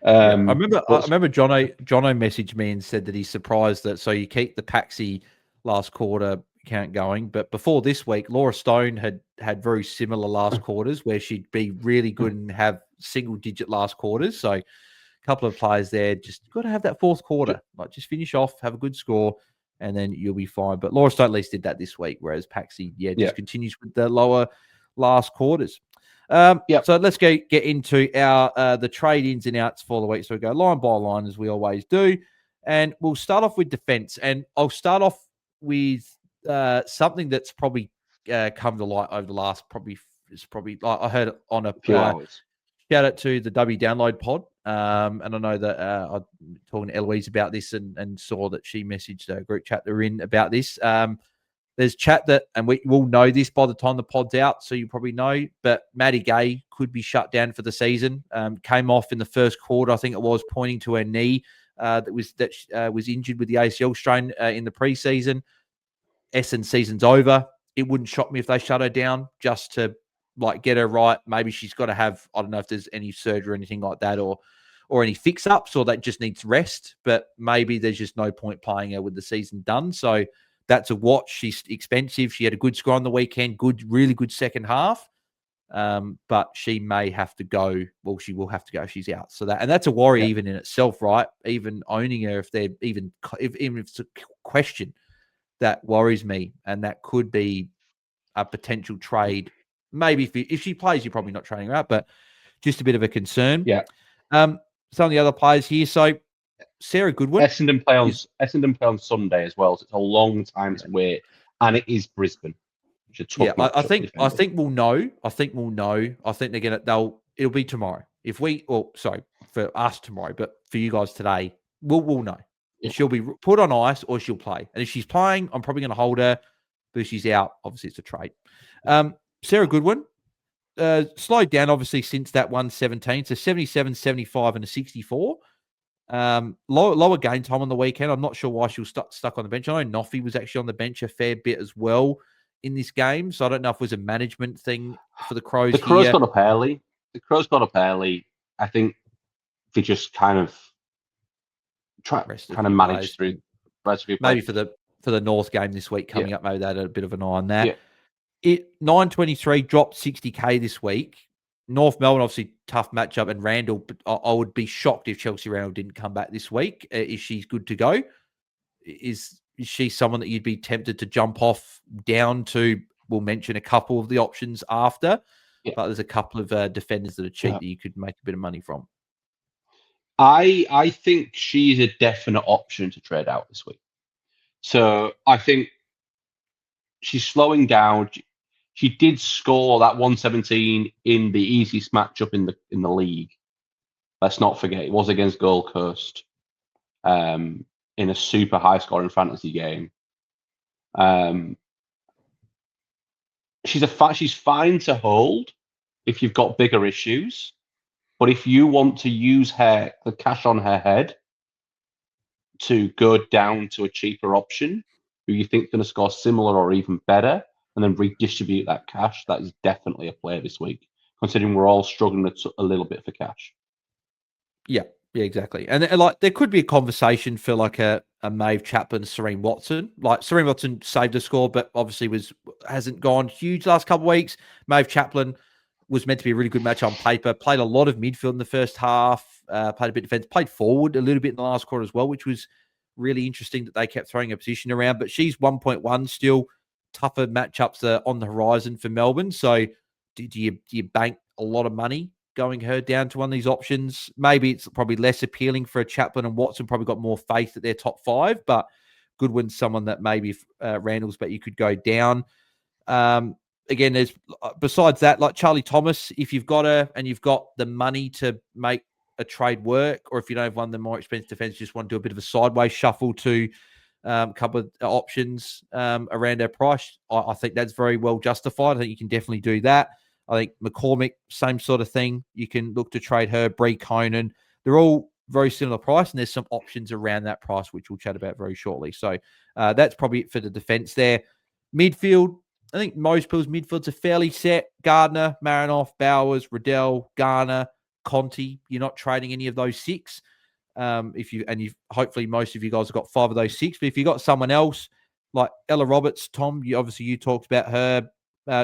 I remember Jono messaged me and said that he's surprised that you keep the Paxi last quarter count going, but before this week, Laura Stone had very similar last quarters where she'd be really good and have single digit last quarters. So a couple of players there, just got to have that fourth quarter, like just finish off, have a good score, and then you'll be fine. But Laura Stone at least did that this week, whereas Paxi, continues with the lower last quarters. So let's get into our the trade ins and outs for the week. So we go line by line as we always do, and we'll start off with defense. And I'll start off with something that's probably come to light over the last I heard it on a few hours. Shout out to the W Download Pod. And I know that I'm talking to Eloise about this and saw that she messaged a group chat they're in about this. There's chat that, and we will know this by the time the pod's out, so you probably know, but Maddie Gay could be shut down for the season. Came off in the first quarter, I think it was, pointing to her knee that was injured with the ACL strain in the preseason. Essendon season's over. It wouldn't shock me if they shut her down just to get her right. Maybe she's got to have, I don't know if there's any surgery or anything like that, or any fix-ups, or that just needs rest, but maybe there's just no point playing her with the season done. So that's a watch. She's expensive. She had a good score on the weekend, really good second half. But she may have to go. Well, she will have to go if she's out. So that's a worry even in itself, right? Even owning her, if even if it's a question, that worries me, and that could be a potential trade. Maybe if she plays, you're probably not trading her out, but just a bit of a concern. Yeah. Some of the other players here. So Sarah Goodwin. Essendon play on Sunday as well, so it's a long time to wait, and it is Brisbane. I think we'll know. I think it'll be tomorrow. For us tomorrow, but for you guys today, we'll know. Yeah. She'll be put on ice or she'll play. And if she's playing, I'm probably going to hold her. But if she's out, obviously it's a trade. Sarah Goodwin slowed down obviously since that 117, so 77, 75, and a 64. Lower game time on the weekend. I'm not sure why she was stuck on the bench. I know Noffy was actually on the bench a fair bit as well in this game, so I don't know if it was a management thing for the Crows. The Crows got up early. I think they just kind of managed through. Maybe for the North game this week coming up, maybe they had a bit of an eye on that. Yeah. 923 dropped 60k this week. North Melbourne, obviously tough matchup, and Randall, but I would be shocked if Chelsea Randall didn't come back this week. Is she good to go? Is she someone that you'd be tempted to jump off down to? We'll mention a couple of the options after, but there's a couple of defenders that are cheap that you could make a bit of money from. I think she's a definite option to trade out this week. So I think she's slowing down. She did score that 117 in the easiest matchup in the league. Let's not forget it was against Gold Coast, in a super high scoring fantasy game. She's fine to hold if you've got bigger issues, but if you want to use the cash on her head to go down to a cheaper option, who you think is going to score similar or even better, and then redistribute that cash, that is definitely a play this week, considering we're all struggling a little bit for cash. Yeah, exactly. And there could be a conversation for like a Maeve Chaplin, Serene Watson. Like Serene Watson saved a score, but obviously hasn't gone huge last couple of weeks. Maeve Chaplin was meant to be a really good match on paper, played a lot of midfield in the first half, played a bit of defense, played forward a little bit in the last quarter as well, which was really interesting that they kept throwing her position around. But she's 1.1 still. Tougher matchups are on the horizon for Melbourne. So do you bank a lot of money going her down to one of these options? Maybe it's probably less appealing for a Chaplin, and Watson probably got more faith that they're top five, but Goodwin's someone that maybe Randall's, but you could go down. Again, there's besides that, like Charlie Thomas, if you've got her and you've got the money to make a trade work, or if you don't have one of the more expensive defense, just want to do a bit of a sideways shuffle to a couple of options around our price, I think that's very well justified. I think you can definitely do that. I think McCormick, same sort of thing. You can look to trade her, Bree Conan. They're all very similar price, and there's some options around that price, which we'll chat about very shortly. So that's probably it for the defense there. Midfield, I think most people's midfields are fairly set. Gardner, Marinoff, Bowers, Riddell, Garner, Conti. You're not trading any of those six. Hopefully most of you guys have got 5 of those 6. But if you got someone else like Ella Roberts, Tom, you talked about her.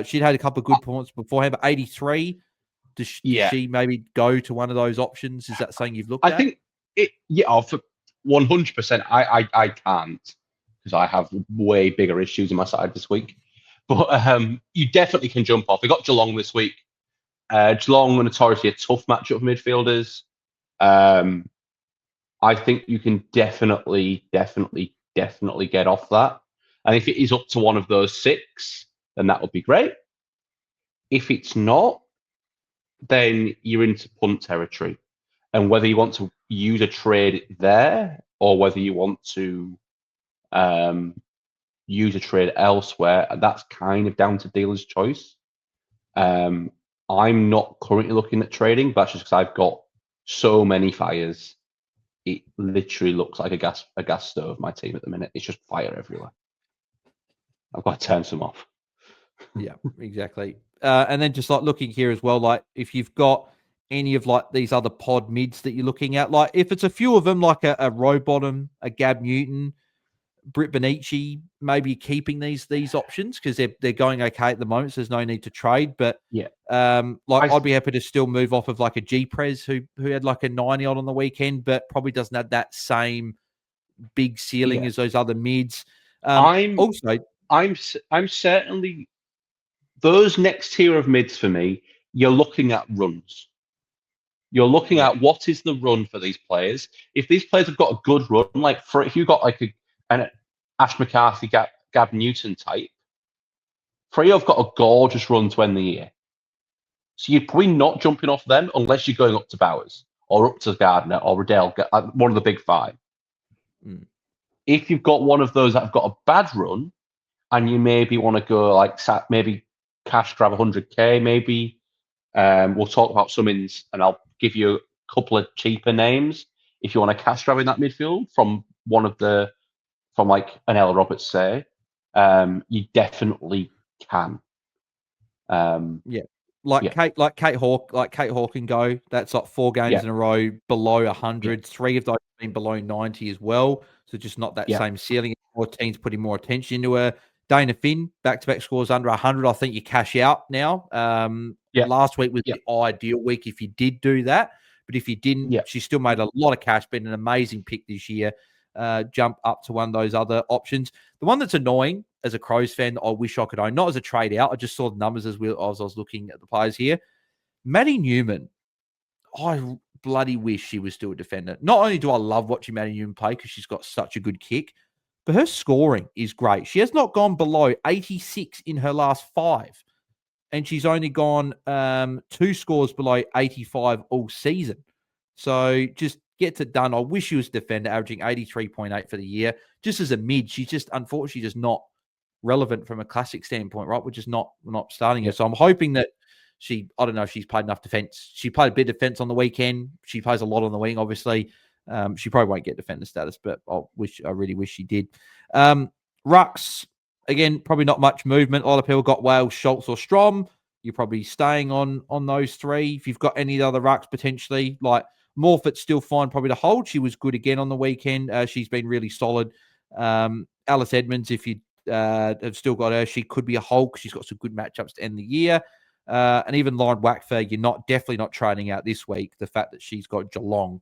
She'd had a couple of good points beforehand, but 83. Does she maybe go to one of those options? Is that something you've looked at? I think for 100%. I can't, because I have way bigger issues in my side this week. But you definitely can jump off. We got Geelong this week. Geelong are notoriously a tough matchup for midfielders. I think you can definitely get off that. And if it is up to one of those 6, then that would be great. If it's not, then you're into punt territory. And whether you want to use a trade there or whether you want to use a trade elsewhere, that's kind of down to dealer's choice. I'm not currently looking at trading, but that's just because I've got so many fires. It literally looks like a gas stove, my team at the minute. It's just fire everywhere. I've got to turn some off. Yeah, exactly. And then just like looking here as well, like if you've got any of like these other pod mids that you're looking at, like if it's a few of them, like a Rowbottom, a Gab Newton, Britt Benici maybe keeping these options because they're going okay at the moment, so there's no need to trade. But Yeah. I'd be happy to still move off of like a G-Prez who had like a 90 on the weekend, but probably doesn't have that same big ceiling as those other mids. I'm certainly those next tier of mids for me. You're looking at runs. You're looking at what is the run for these players. If these players have got a good run, like if you've got like an Ash McCarthy, Gab Newton type, Freo have got a gorgeous run to end the year. So you're probably not jumping off them unless you're going up to Bowers or up to Gardner or Riddell, one of the big five. Mm. If you've got one of those that have got a bad run and you maybe want to go like maybe cash grab 100K, maybe we'll talk about summons and I'll give you a couple of cheaper names if you want to cash grab in that midfield from like an Ella Roberts, say, you definitely can. Kate Hawk can go. That's like 4 games in a row below 100. 3 of those have been below 90 as well. So just not that same ceiling. More teams putting more attention into her. Dana Finn, back-to-back scores under 100. I think you cash out now. Last week was the ideal week if you did do that. But if you didn't, she still made a lot of cash. Been an amazing pick this year. Jump up to one of those other options. The one that's annoying as a Crows fan that I wish I could own, not as a trade out, I just saw the numbers as I was looking at the players here. Maddie Newman, I bloody wish she was still a defender. Not only do I love watching Maddie Newman play because she's got such a good kick, but her scoring is great. She has not gone below 86 in her last 5. And she's only gone 2 scores below 85 all season. So just gets it done. I wish she was a defender, averaging 83.8 for the year. Just as a mid, she's just unfortunately just not relevant from a classic standpoint, right? We're just not starting her. So I'm hoping that I don't know if she's played enough defense. She played a bit of defense on the weekend. She plays a lot on the wing, obviously. She probably won't get defender status, but I really wish she did. Rucks, again, probably not much movement. A lot of people got Wales, Schultz, or Strom. You're probably staying on those 3. If you've got any other rucks potentially, like Morfitt's still fine, probably to hold. She was good again on the weekend. She's been really solid. Alice Edmonds, if you have still got her, she could be a hold because she's got some good matchups to end the year. And even Lauren Wackfer, you're definitely not trading out this week. The fact that she's got Geelong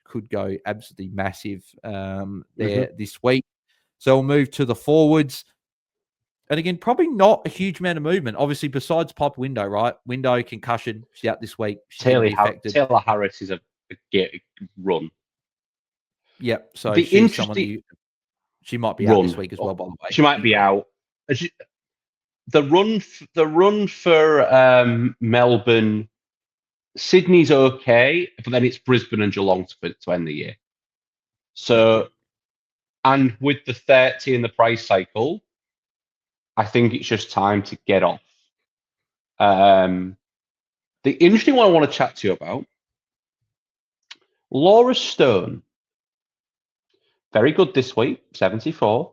could go absolutely massive there this week. So we'll move to the forwards. And again, probably not a huge amount of movement. Obviously, besides Pop Window, right? Window, concussion. She's out this week. Taylor Harris is a run. Yep. So she's someone she might be out this week as well, by the way. She might be out. The run for Melbourne, Sydney's okay, but then it's Brisbane and Geelong to end the year. So, and with the 30 in the price cycle, I think it's just time to get off. The interesting one I want to chat to you about, Laura Stone. Very good this week, 74.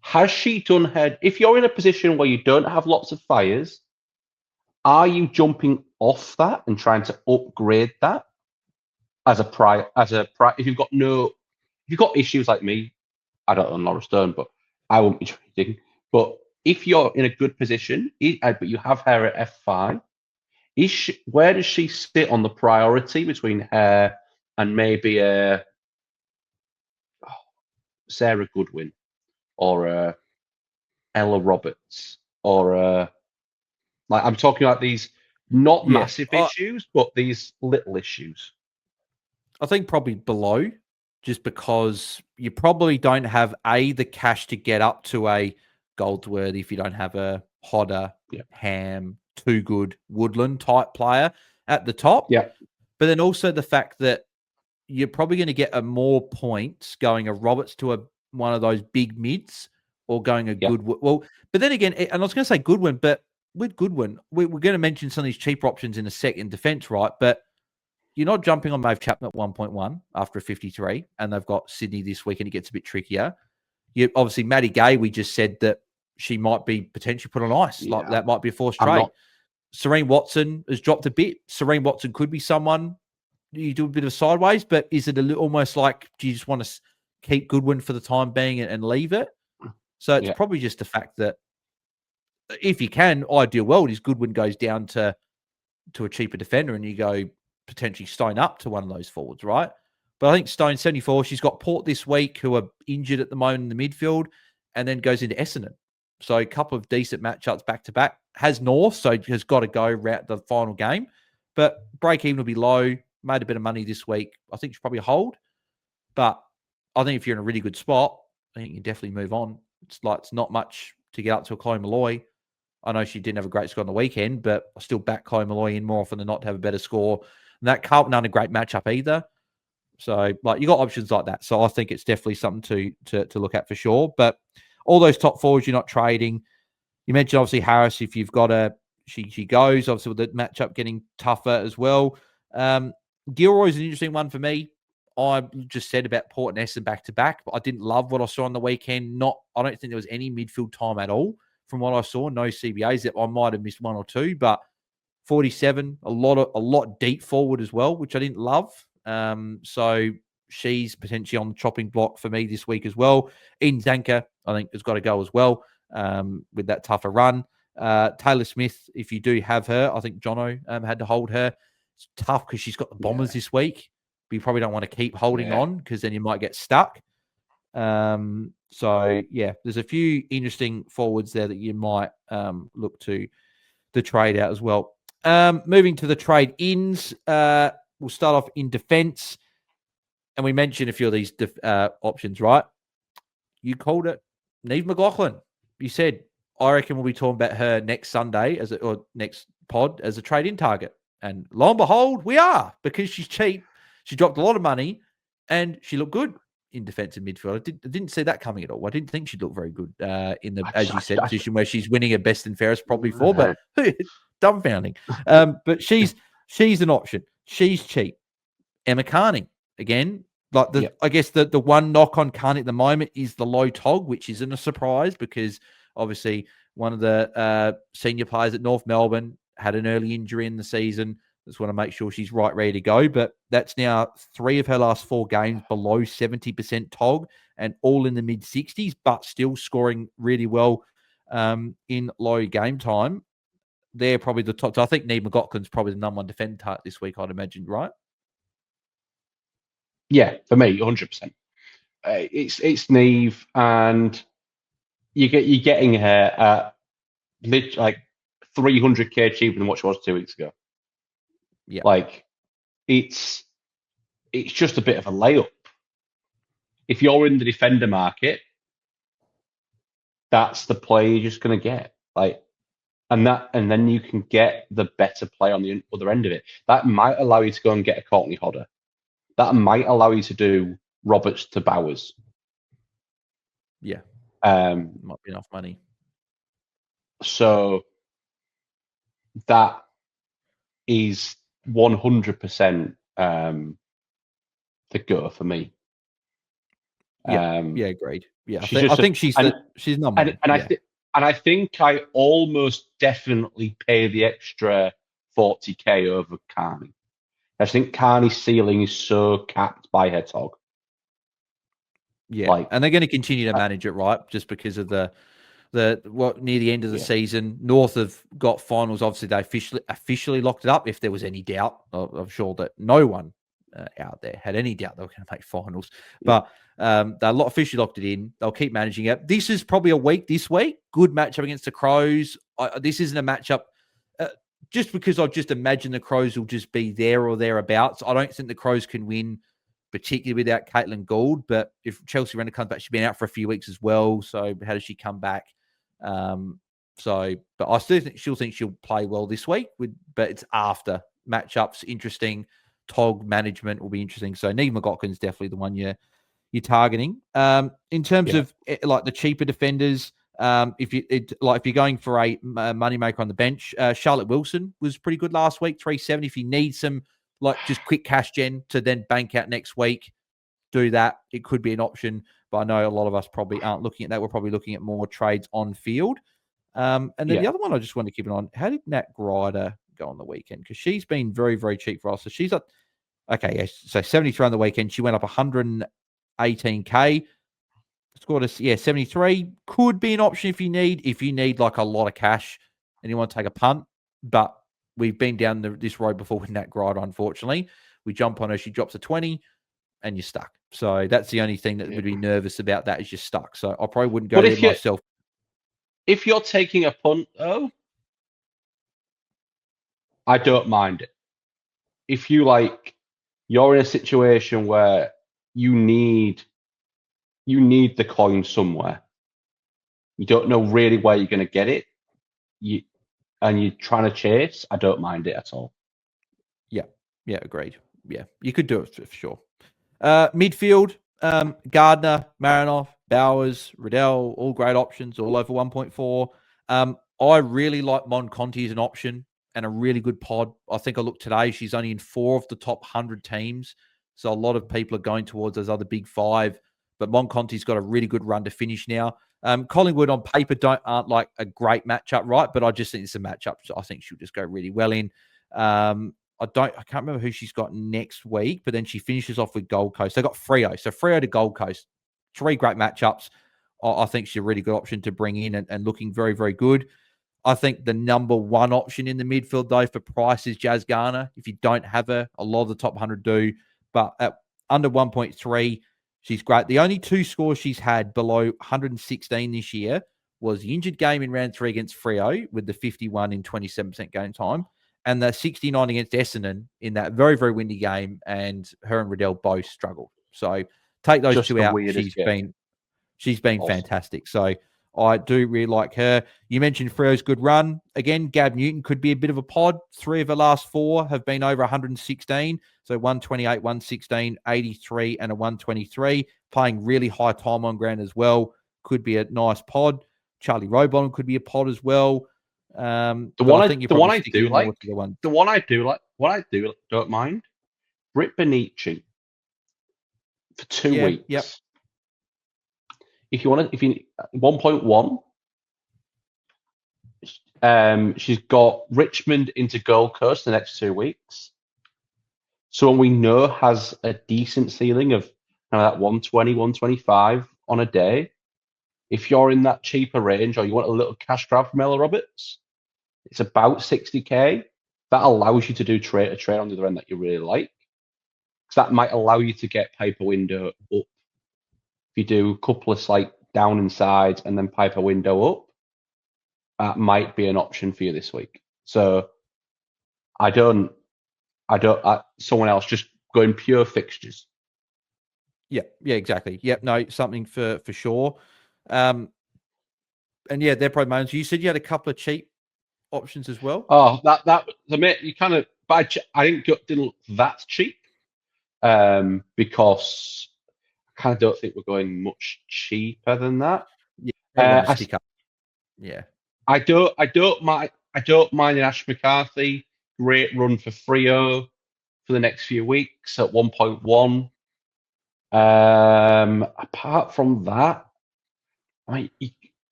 Has she done her... If you're in a position where you don't have lots of fires, are you jumping off that and trying to upgrade that as a price? If you've got issues like me, I don't own Laura Stone, but I won't be trading. But if you're in a good position, but you have her at F5, where does she sit on the priority between her and maybe Sarah Goodwin or Ella Roberts or like I'm talking about these not massive issues, but these little issues? I think probably below, just because you probably don't have the cash to get up to a Goldsworthy if you don't have a Hodder, Ham, Too Good, Woodland type player at the top. Yeah. But then also the fact that you're probably going to get more points going a Roberts to one of those big mids or going a Goodwin. Well, but then again, and I was going to say Goodwin, but with Goodwin, we're going to mention some of these cheaper options in a second defense, right? But you're not jumping on Maeve Chapman at 1.1 after a 53, and they've got Sydney this week, and it gets a bit trickier. Obviously, Maddie Gay, we just said that she might be potentially put on ice. Yeah. Like that might be a forced trade. Serene Watson has dropped a bit. Serene Watson could be someone you do a bit of sideways, but is it almost like, do you just want to keep Goodwin for the time being and leave it. So it's probably just the fact that if you can, ideal world is Goodwin goes down to a cheaper defender and you go potentially Stone up to one of those forwards, right? But I think Stone 74, she's got Port this week who are injured at the moment in the midfield and then goes into Essendon. So a couple of decent matchups back to back. Has North, so has got to go route the final game. But break even will be low. Made a bit of money this week. I think she'll probably hold. But I think if you're in a really good spot, I think you can definitely move on. It's not much to get up to a Chloe Malloy. I know she didn't have a great score on the weekend, but I still back Chloe Malloy in more often than not to have a better score. And that Carlton aren't a great matchup either. So, like, you got options like that. So I think it's definitely something to look at for sure. But all those top forwards, you're not trading. You mentioned obviously Harris. If you've got she goes obviously with the matchup getting tougher as well. Gilroy's an interesting one for me. I just said about Port and Essendon back to back, but I didn't love what I saw on the weekend. I don't think there was any midfield time at all from what I saw. No CBAs. That I might have missed one or two, but 47, a lot deep forward as well, which I didn't love. So she's potentially on the chopping block for me this week as well. Ian Zanker, I think, has got to go as well with that tougher run. Taylor Smith, if you do have her, I think Jono had to hold her. It's tough because she's got the Bombers this week. But you probably don't want to keep holding on because then you might get stuck. So, there's a few interesting forwards there that you might look to trade out as well. Moving to the trade ins, we'll start off in defense. And we mentioned a few of these options, right? You called it Neve McLaughlin. You said, I reckon we'll be talking about her next Sunday or next pod as a trade-in target. And lo and behold, we are, because she's cheap. She dropped a lot of money and she looked good in defensive midfield. I didn't see that coming at all. I didn't think she'd look very good in the, as you said, position where she's winning a best and fairest probably for, but dumbfounding. But she's an option. She's cheap. Emma Carney, again, I guess the one knock on Carney at the moment is the low TOG, which isn't a surprise because obviously one of the senior players at North Melbourne had an early injury in the season. Just want to make sure she's ready to go. But that's now 3 of her last 4 games below 70% TOG and all in the mid-60s, but still scoring really well in low game time. They're probably the top. So I think Neve McLaughlin's probably the number 1 defender target this week, I'd imagine, right? Yeah, for me, 100%. It's Neve, and you're getting her at like 300k cheaper than what she was 2 weeks ago. Yeah, like it's just a bit of a layup. If you're in the defender market, that's the play you're just going to get. And then you can get the better play on the other end of it. That might allow you to go and get a Courtney Hodder. That might allow you to do Roberts to Bowers. Yeah. Might be enough money. So that is 100% the go for me. Yeah, agreed. Yeah, I think she's number one. And I think I almost definitely pay the extra 40k over Carney. I think Carney's ceiling is so capped by her TOG. Yeah, and they're going to continue to manage it, right? Just because of the near the end of the season, North have got finals. Obviously, they officially locked it up. If there was any doubt, I'm sure that no one out there had any doubt they were going to make finals. But they officially locked it in. They'll keep managing it. This is probably a week this week. Good matchup against the Crows. This isn't a matchup just because I just imagine the Crows will just be there or thereabouts. I don't think the Crows can win, particularly without Caitlin Gould. But if Chelsea Renner comes back, she's been out for a few weeks as well. So how does she come back? But I still think she'll play well this week. But it's after matchups. Interesting. TOG management will be interesting. So Neve McLaughlin's definitely the one you're targeting. In terms of like the cheaper defenders, if you're going for a moneymaker on the bench, Charlotte Wilson was pretty good last week, 370. If you need some just quick cash gen to then bank out next week, do that. It could be an option, but I know a lot of us probably aren't looking at that. We're probably looking at more trades on field. And then the other one I just want to keep an eye on, how did Nat Grider go on the weekend? Because she's been very, very cheap for us. So she's so 73 on the weekend. She went up 100 18K. Scored 73. Could be an option if you need like a lot of cash and you want to take a punt. But we've been down this road before with Nat Grider, unfortunately. We jump on her, she drops a 20, and you're stuck. So that's the only thing that would be nervous about that is you're stuck. So I probably wouldn't go there myself. If you're taking a punt, though, I don't mind it. If you're in a situation where you need the coin somewhere, you don't know really where you're going to get it, and you're trying to chase, I don't mind it at all. Yeah, agreed. Yeah, you could do it for sure. Midfield, Gardner, Marinoff, Bowers, Riddell, all great options, all over 1.4. I really like Mon Conti as an option and a really good pod. I think I looked today, she's only in 4 of the top 100 teams. So a lot of people are going towards those other big 5. But Mon Conti's got a really good run to finish now. Collingwood on paper aren't like a great matchup, right? But I just think it's a matchup. So I think she'll just go really well in. I can't remember who she's got next week, but then she finishes off with Gold Coast. They got Freo. So Freo to Gold Coast. 3 great matchups. I think she's a really good option to bring in and looking very, very good. I think the number 1 option in the midfield, though, for price is Jazz Garner. If you don't have her, a lot of the top 100 do. But at under 1.3, she's great. The only 2 scores she's had below 116 this year was the injured game in round 3 against Freo with the 51 in 27% game time, and the 69 against Essendon in that very, very windy game, and her and Riddell both struggled. So take those just 2 out. She's been awesome. Fantastic. So I do really like her. You mentioned Freo's good run. Again, Gab Newton could be a bit of a pod. 3 of her last 4 have been over 116. So 128, 116, 83, and a 123. Playing really high time on ground as well. Could be a nice pod. Charlie Robon could be a pod as well. The one I don't mind, Britt Benici for 2 weeks. Yep. If you 1.1, she's got Richmond into Gold Coast the next 2 weeks. So we know has a decent ceiling of kind of that 120, 125 on a day. If you're in that cheaper range or you want a little cash grab from Ella Roberts, it's about 60K. That allows you to do a trade on the other end that you really like. So that might allow you to get Piper Window up. If you do a couple of slight down and sides and then Piper Window up, that might be an option for you this week. So someone else just going pure fixtures. Yeah, exactly. Yep, no, something for sure. And yeah, they're probably moments. You said you had a couple of cheap options as well. Oh, you kind of. But I didn't look that cheap because I kind of don't think we're going much cheaper than that. Yeah, stick up. Yeah, I don't mind an Ash McCarthy. Great run for Freo for the next few weeks at 1.1. Apart from that,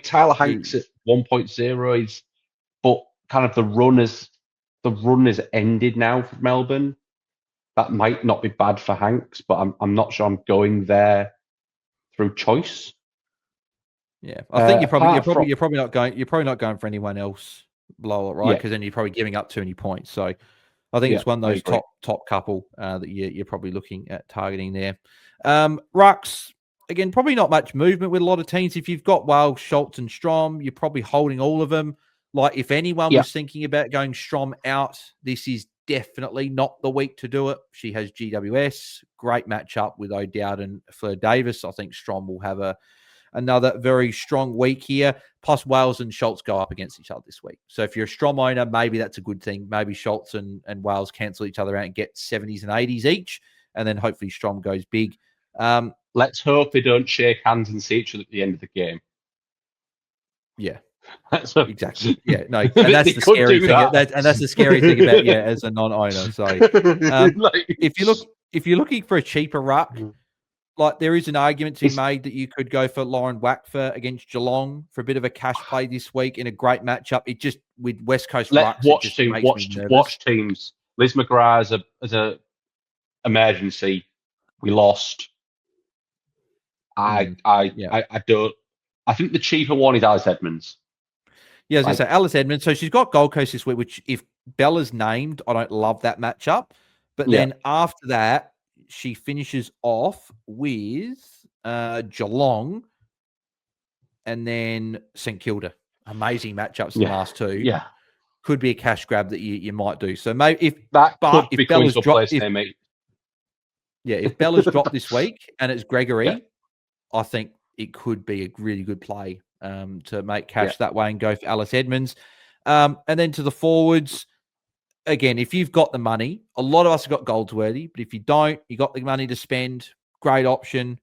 Tyler Hanks at 1.0 is, but kind of the run is ended now for Melbourne. That might not be bad for Hanks, but I'm not sure I'm going there through choice. Yeah, I think you're probably not going for anyone else lower, right? Because then you're probably giving up too many points. So I think it's one of those top couple that you're probably looking at targeting there. Rucks, again, probably not much movement with a lot of teams. If you've got Wales, Schultz, and Strom, you're probably holding all of them. Like if anyone was thinking about going Strom out, this is definitely not the week to do it. She has GWS, great matchup with O'Dowd and Fleur Davis. I think Strom will have another very strong week here. Plus, Wales and Schultz go up against each other this week. So if you're a Strom owner, maybe that's a good thing. Maybe Schultz and Wales cancel each other out and get 70s and 80s each. And then hopefully Strom goes big. Let's hope they don't shake hands and see each other at the end of the game. Yeah. Exactly. Yeah, no, and that's the scary thing. That's the scary thing about as a non-owner. So if you're looking for a cheaper ruck, like there is an argument to be made that you could go for Lauren Wackfer against Geelong for a bit of a cash play this week in a great matchup. It just with West Coast rucks, watch teams. Liz McGrath as a emergency. We lost. I don't. I think the cheaper one is Alice Edmonds. Yeah, I was going to say Alice Edmonds. So she's got Gold Coast this week, which if Bella's named, I don't love that matchup. But then after that, she finishes off with Geelong and then St Kilda. Amazing matchups in the last two. Yeah. Could be a cash grab that you might do. So maybe if Bella's dropped, if Bella's dropped this week and it's Gregory, I think it could be a really good play to make cash that way and go for Alice Edmonds. And then to the forwards, again, if you've got the money, a lot of us have got Goldsworthy, but if you don't, you got the money to spend, great option.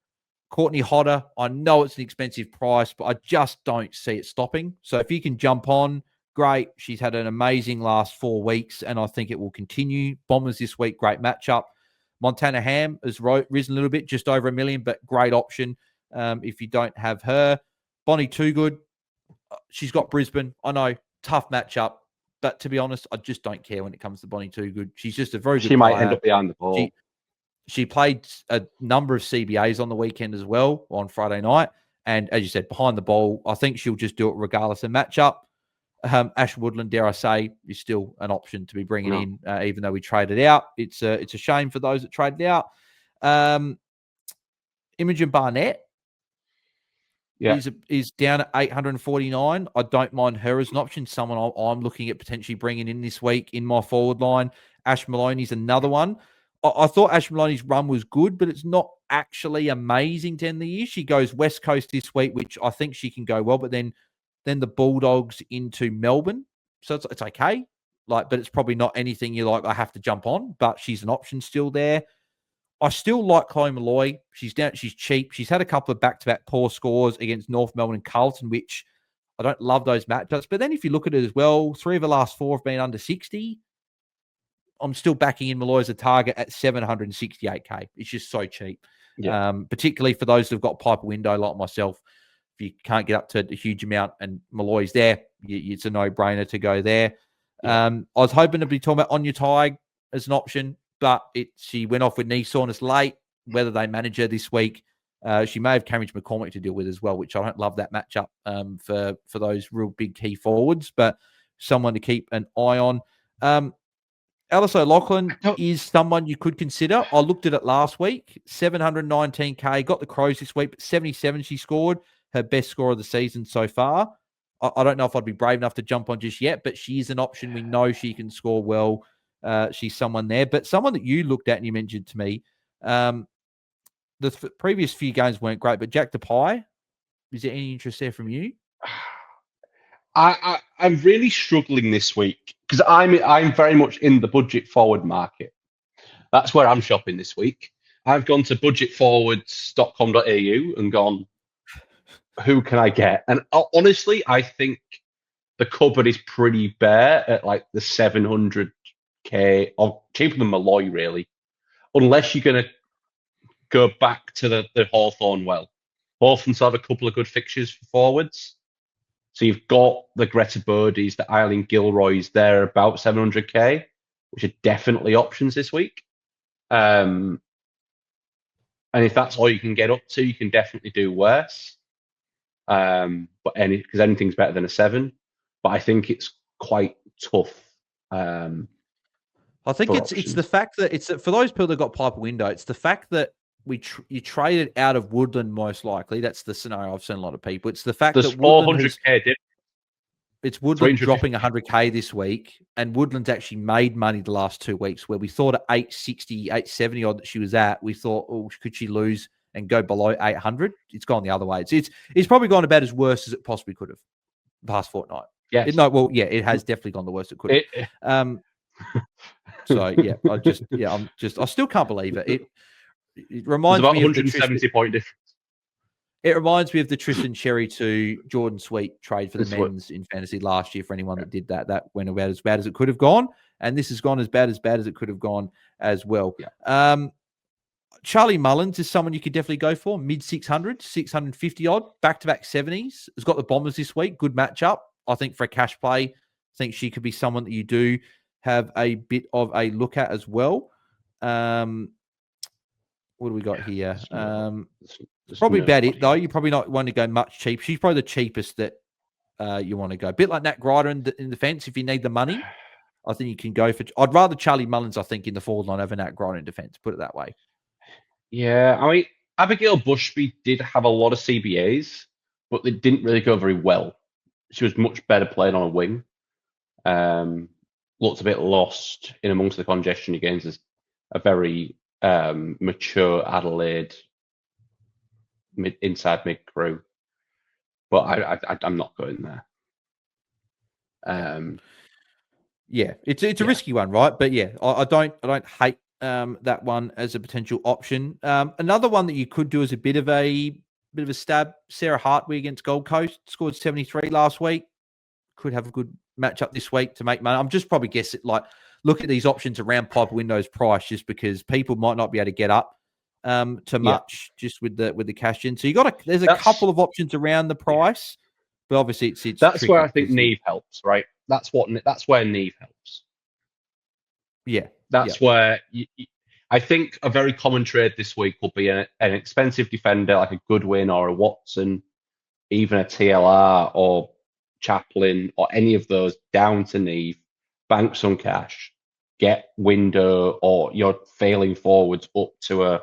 Courtney Hodder, I know it's an expensive price, but I just don't see it stopping. So if you can jump on, great. She's had an amazing last 4 weeks, and I think it will continue. Bombers this week, great matchup. Montana Ham has risen a little bit, just over $1 million, but great option if you don't have her. Bonnie Toogood, she's got Brisbane. I know, tough matchup, but to be honest, I just don't care when it comes to Bonnie Toogood. She's just a very good player. She might end up behind the ball. She played a number of CBAs on the weekend as well on Friday night. And as you said, behind the ball, I think she'll just do it regardless of matchup. Ash Woodland, dare I say, is still an option to be bringing in, even though we traded out. It's a shame for those that traded out. Imogen Barnett is down at 849. I don't mind her as an option. Someone I'm looking at potentially bringing in this week in my forward line. Ash Maloney's another one. I thought Ash Maloney's run was good, but it's not actually amazing to end the year. She goes West Coast this week, which I think she can go well, but then the Bulldogs into Melbourne. So it's okay. But it's probably not anything you're like, I have to jump on, but she's an option still there. I still like Chloe Malloy. She's cheap. She's had a couple of back-to-back poor scores against North Melbourne and Carlton, which I don't love those matchups. But then if you look at it as well, 3 of the last 4 have been under 60. I'm still backing in Malloy as a target at 768K. It's just so cheap, particularly for those who've got Piper window like myself. If you can't get up to a huge amount and Malloy's there, it's a no-brainer to go there. I was hoping to be talking about Anya Tighe as an option, but she went off with knee soreness late. Whether they manage her this week, she may have Cambridge McCormick to deal with as well, which I don't love that matchup for those real big key forwards, but someone to keep an eye on. Alice O'Loughlin is someone you could consider. I looked at it last week, 719K, got the Crows this week, but 77 she scored, her best score of the season so far. I don't know if I'd be brave enough to jump on just yet, but she is an option. We know she can score well. She's someone there. But someone that you looked at and you mentioned to me, the previous few games weren't great, but Jack DePie, is there any interest there from you? I'm really struggling this week because I'm very much in the budget forward market. That's where I'm shopping this week. I've gone to budgetforwards.com.au and gone, who can I get? And honestly, I think the cupboard is pretty bare at like the 700K, or cheaper than Malloy, really. Unless you're going to go back to the Hawthorn well. Hawthorn's have a couple of good fixtures for forwards. So you've got the Greta Birdies, the Eileen Gilroys, they're about 700K, which are definitely options this week. And if that's all you can get up to, you can definitely do worse. Because anything's better than a 7. But I think it's quite tough. I think it's the fact that for those people that got Piper window, it's the fact that you traded out of Woodland most likely. That's the scenario I've seen a lot of people. It's the fact that 400K it's Woodland dropping 100K this week, and Woodland's actually made money the last 2 weeks, where we thought at 860, 870 odd that she was at, we thought, oh, could she lose and go below 800? It's gone the other way. It's probably gone about as worse as it possibly could have the past fortnight. Yes. It has definitely gone the worst it could have. I still can't believe it. It reminds me of 170 point difference. It reminds me of the Tristan Cherry to Jordan Sweet trade for the men's in fantasy last year. For anyone that did that went about as bad as it could have gone, and this has gone as bad as it could have gone as well. Yeah. Charlie Mullins is someone you could definitely go for. Mid 600, 650 odd, back-to-back 70s. Has got the Bombers this week. Good matchup. I think for a cash play, I think she could be someone that you do have a bit of a look at as well. What do we got here? There's Probably no about one it, though. here. You probably not want to go much cheap. She's probably the cheapest that you want to go. A bit like Nat Grider in defence. If you need the money, I think you can go for... I'd rather Charlie Mullins, I think, in the forward line over Nat Grider in defence. Put it that way. Yeah, I mean, Abigail Bushby did have a lot of CBAs, but they didn't really go very well. She was much better playing on a wing. Looked a bit lost in amongst the congestion against a very mature Adelaide inside mid crew. But I'm not going there. Yeah, it's a risky one, right? But yeah, I don't hate that one as a potential option. Another one that you could do as a bit of a stab. Sarah Hartwig against Gold Coast scored 73 last week. Could have a good matchup this week to make money. I'm just probably guessing, like, look at these options around Piper Window's price, just because people might not be able to get up to much just with the cash in. So there's a couple of options around the price, but obviously it's that's tricky where I think Neve helps, right? That's where Neve helps. Yeah, that's where I think a very common trade this week will be an expensive defender like a Goodwin or a Watson, even a TLR or Chaplin or any of those down to Neve, bank some cash, get Window or your failing forwards up to a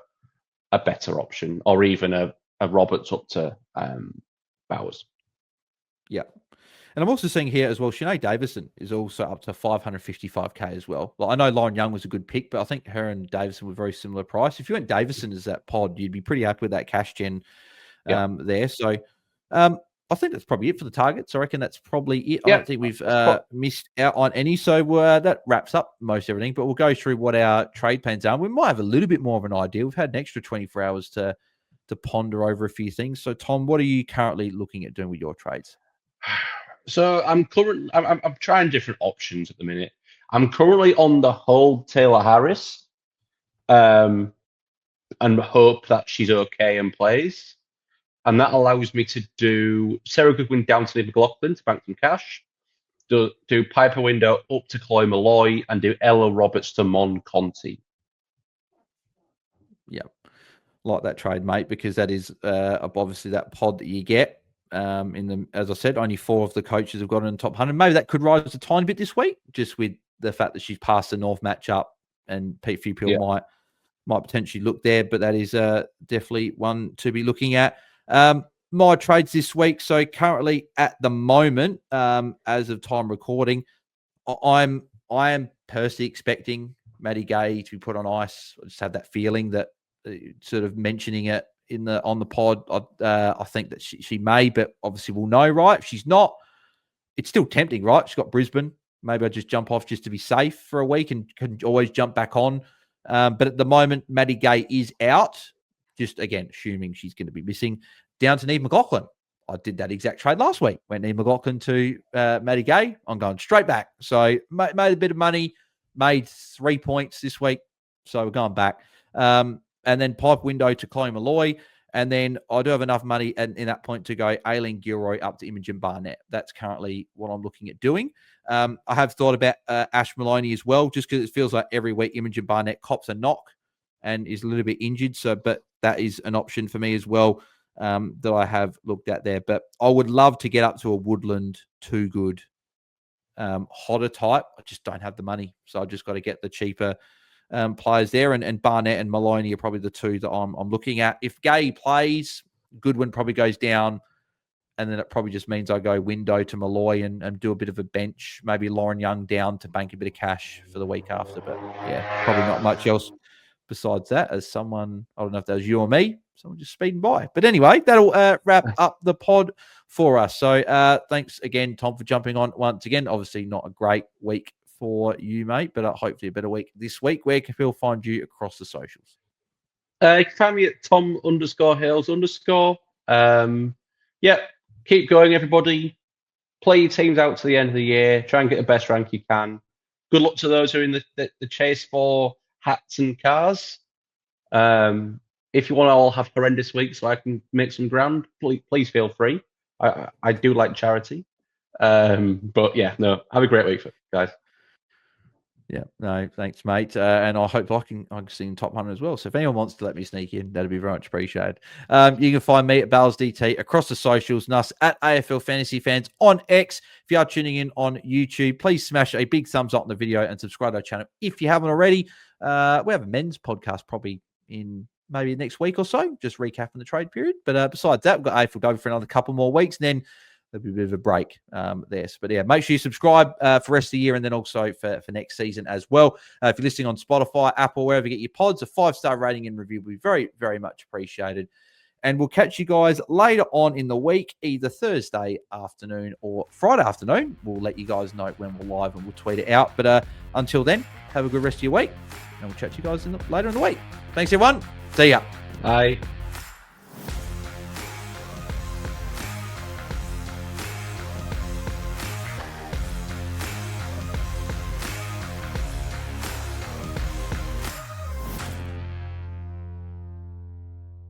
better option, or even a Roberts up to Bowers. Yeah. And I'm also seeing here as well, Sinead Davison is also up to 555k as well. Like, I know Lauren Young was a good pick, but I think her and Davison were very similar price. If you went Davison as that pod, you'd be pretty happy with that cash gen there. So I think that's probably it for the targets. I reckon that's probably it. I don't think we've missed out on any. So that wraps up most everything, but we'll go through what our trade plans are. We might have a little bit more of an idea. We've had an extra 24 hours to ponder over a few things. So Tom, what are you currently looking at doing with your trades? So I'm trying different options at the minute. I'm currently on the hold Taylor Harris, and hope that she's okay and plays. And that allows me to do Sarah Goodwin down to Liv McLaughlin to bank some cash, do Piper Window up to Chloe Malloy, and do Ella Roberts to Mon Conti. Yeah, like that trade, mate, because that is obviously that pod that you get. As I said, only 4 of the coaches have gotten in the top 100. Maybe that could rise a tiny bit this week, just with the fact that she's passed the North matchup, and Pete Fupil might potentially look there. But that is definitely one to be looking at. My trades this week. So currently, at the moment, as of time recording, I am personally expecting Maddie Gay to be put on ice. I just have that feeling that sort of mentioning it on the pod, I think that she may, but obviously we'll know, right? If she's not, it's still tempting, right? She's got Brisbane. Maybe I just jump off just to be safe for a week and can always jump back on. But at the moment, Maddie Gay is out. Just again, assuming she's going to be missing. Down to Neve McLaughlin. I did that exact trade last week. Went Neve McLaughlin to Maddie Gay. I'm going straight back. So made a bit of money. Made 3 points this week. So we're going back. And then Pipe Window to Chloe Malloy. And then I do have enough money in that point to go Aileen Gilroy up to Imogen Barnett. That's currently what I'm looking at doing. I have thought about Ash Maloney as well, just because it feels like every week Imogen Barnett cops a knock and is a little bit injured. So, but that is an option for me as well that I have looked at there. But I would love to get up to a Woodland Too Good hotter type. I just don't have the money. So I just got to get the cheaper players there, and Barnett and Maloney are probably the 2 that I'm looking at. If Gay plays, Goodwin probably goes down, and then it probably just means I go Window to Malloy and do a bit of a bench, maybe Lauren Young down to bank a bit of cash for the week after. But yeah, probably not much else besides that. As someone, I don't know if that was you or me, someone just speeding by. But anyway, that'll wrap up the pod for us. So thanks again, Tom, for jumping on once again. Obviously not a great week for you, mate, but hopefully a better week this week. Where can people find you across the socials? You can find me at Tom_Hales_. Yeah, keep going, everybody. Play your teams out to the end of the year. Try and get the best rank you can. Good luck to those who are in the chase for hats and cars. If you want to all have horrendous weeks so I can make some ground, please feel free. I do like charity. But yeah, no, have a great week, guys. Yeah, no, thanks, mate. And I hope I can see in top 100 as well. So if anyone wants to let me sneak in, that'd be very much appreciated. You can find me at BAILSDT across the socials and us at AFL Fantasy Fans on X. If you are tuning in on YouTube, please smash a big thumbs up on the video and subscribe to our channel if you haven't already. We have a men's podcast probably in maybe next week or so, just recapping the trade period. But besides that, we've got AFLW for another couple more weeks, and then there'll be a bit of a break there. But yeah, make sure you subscribe for the rest of the year and then also for next season as well. If you're listening on Spotify, Apple, wherever you get your pods, a 5-star rating and review will be very, very much appreciated. And we'll catch you guys later on in the week, either Thursday afternoon or Friday afternoon. We'll let you guys know when we're live and we'll tweet it out. But until then, have a good rest of your week. And we'll chat to you guys later in the week. Thanks, everyone. See ya. Bye.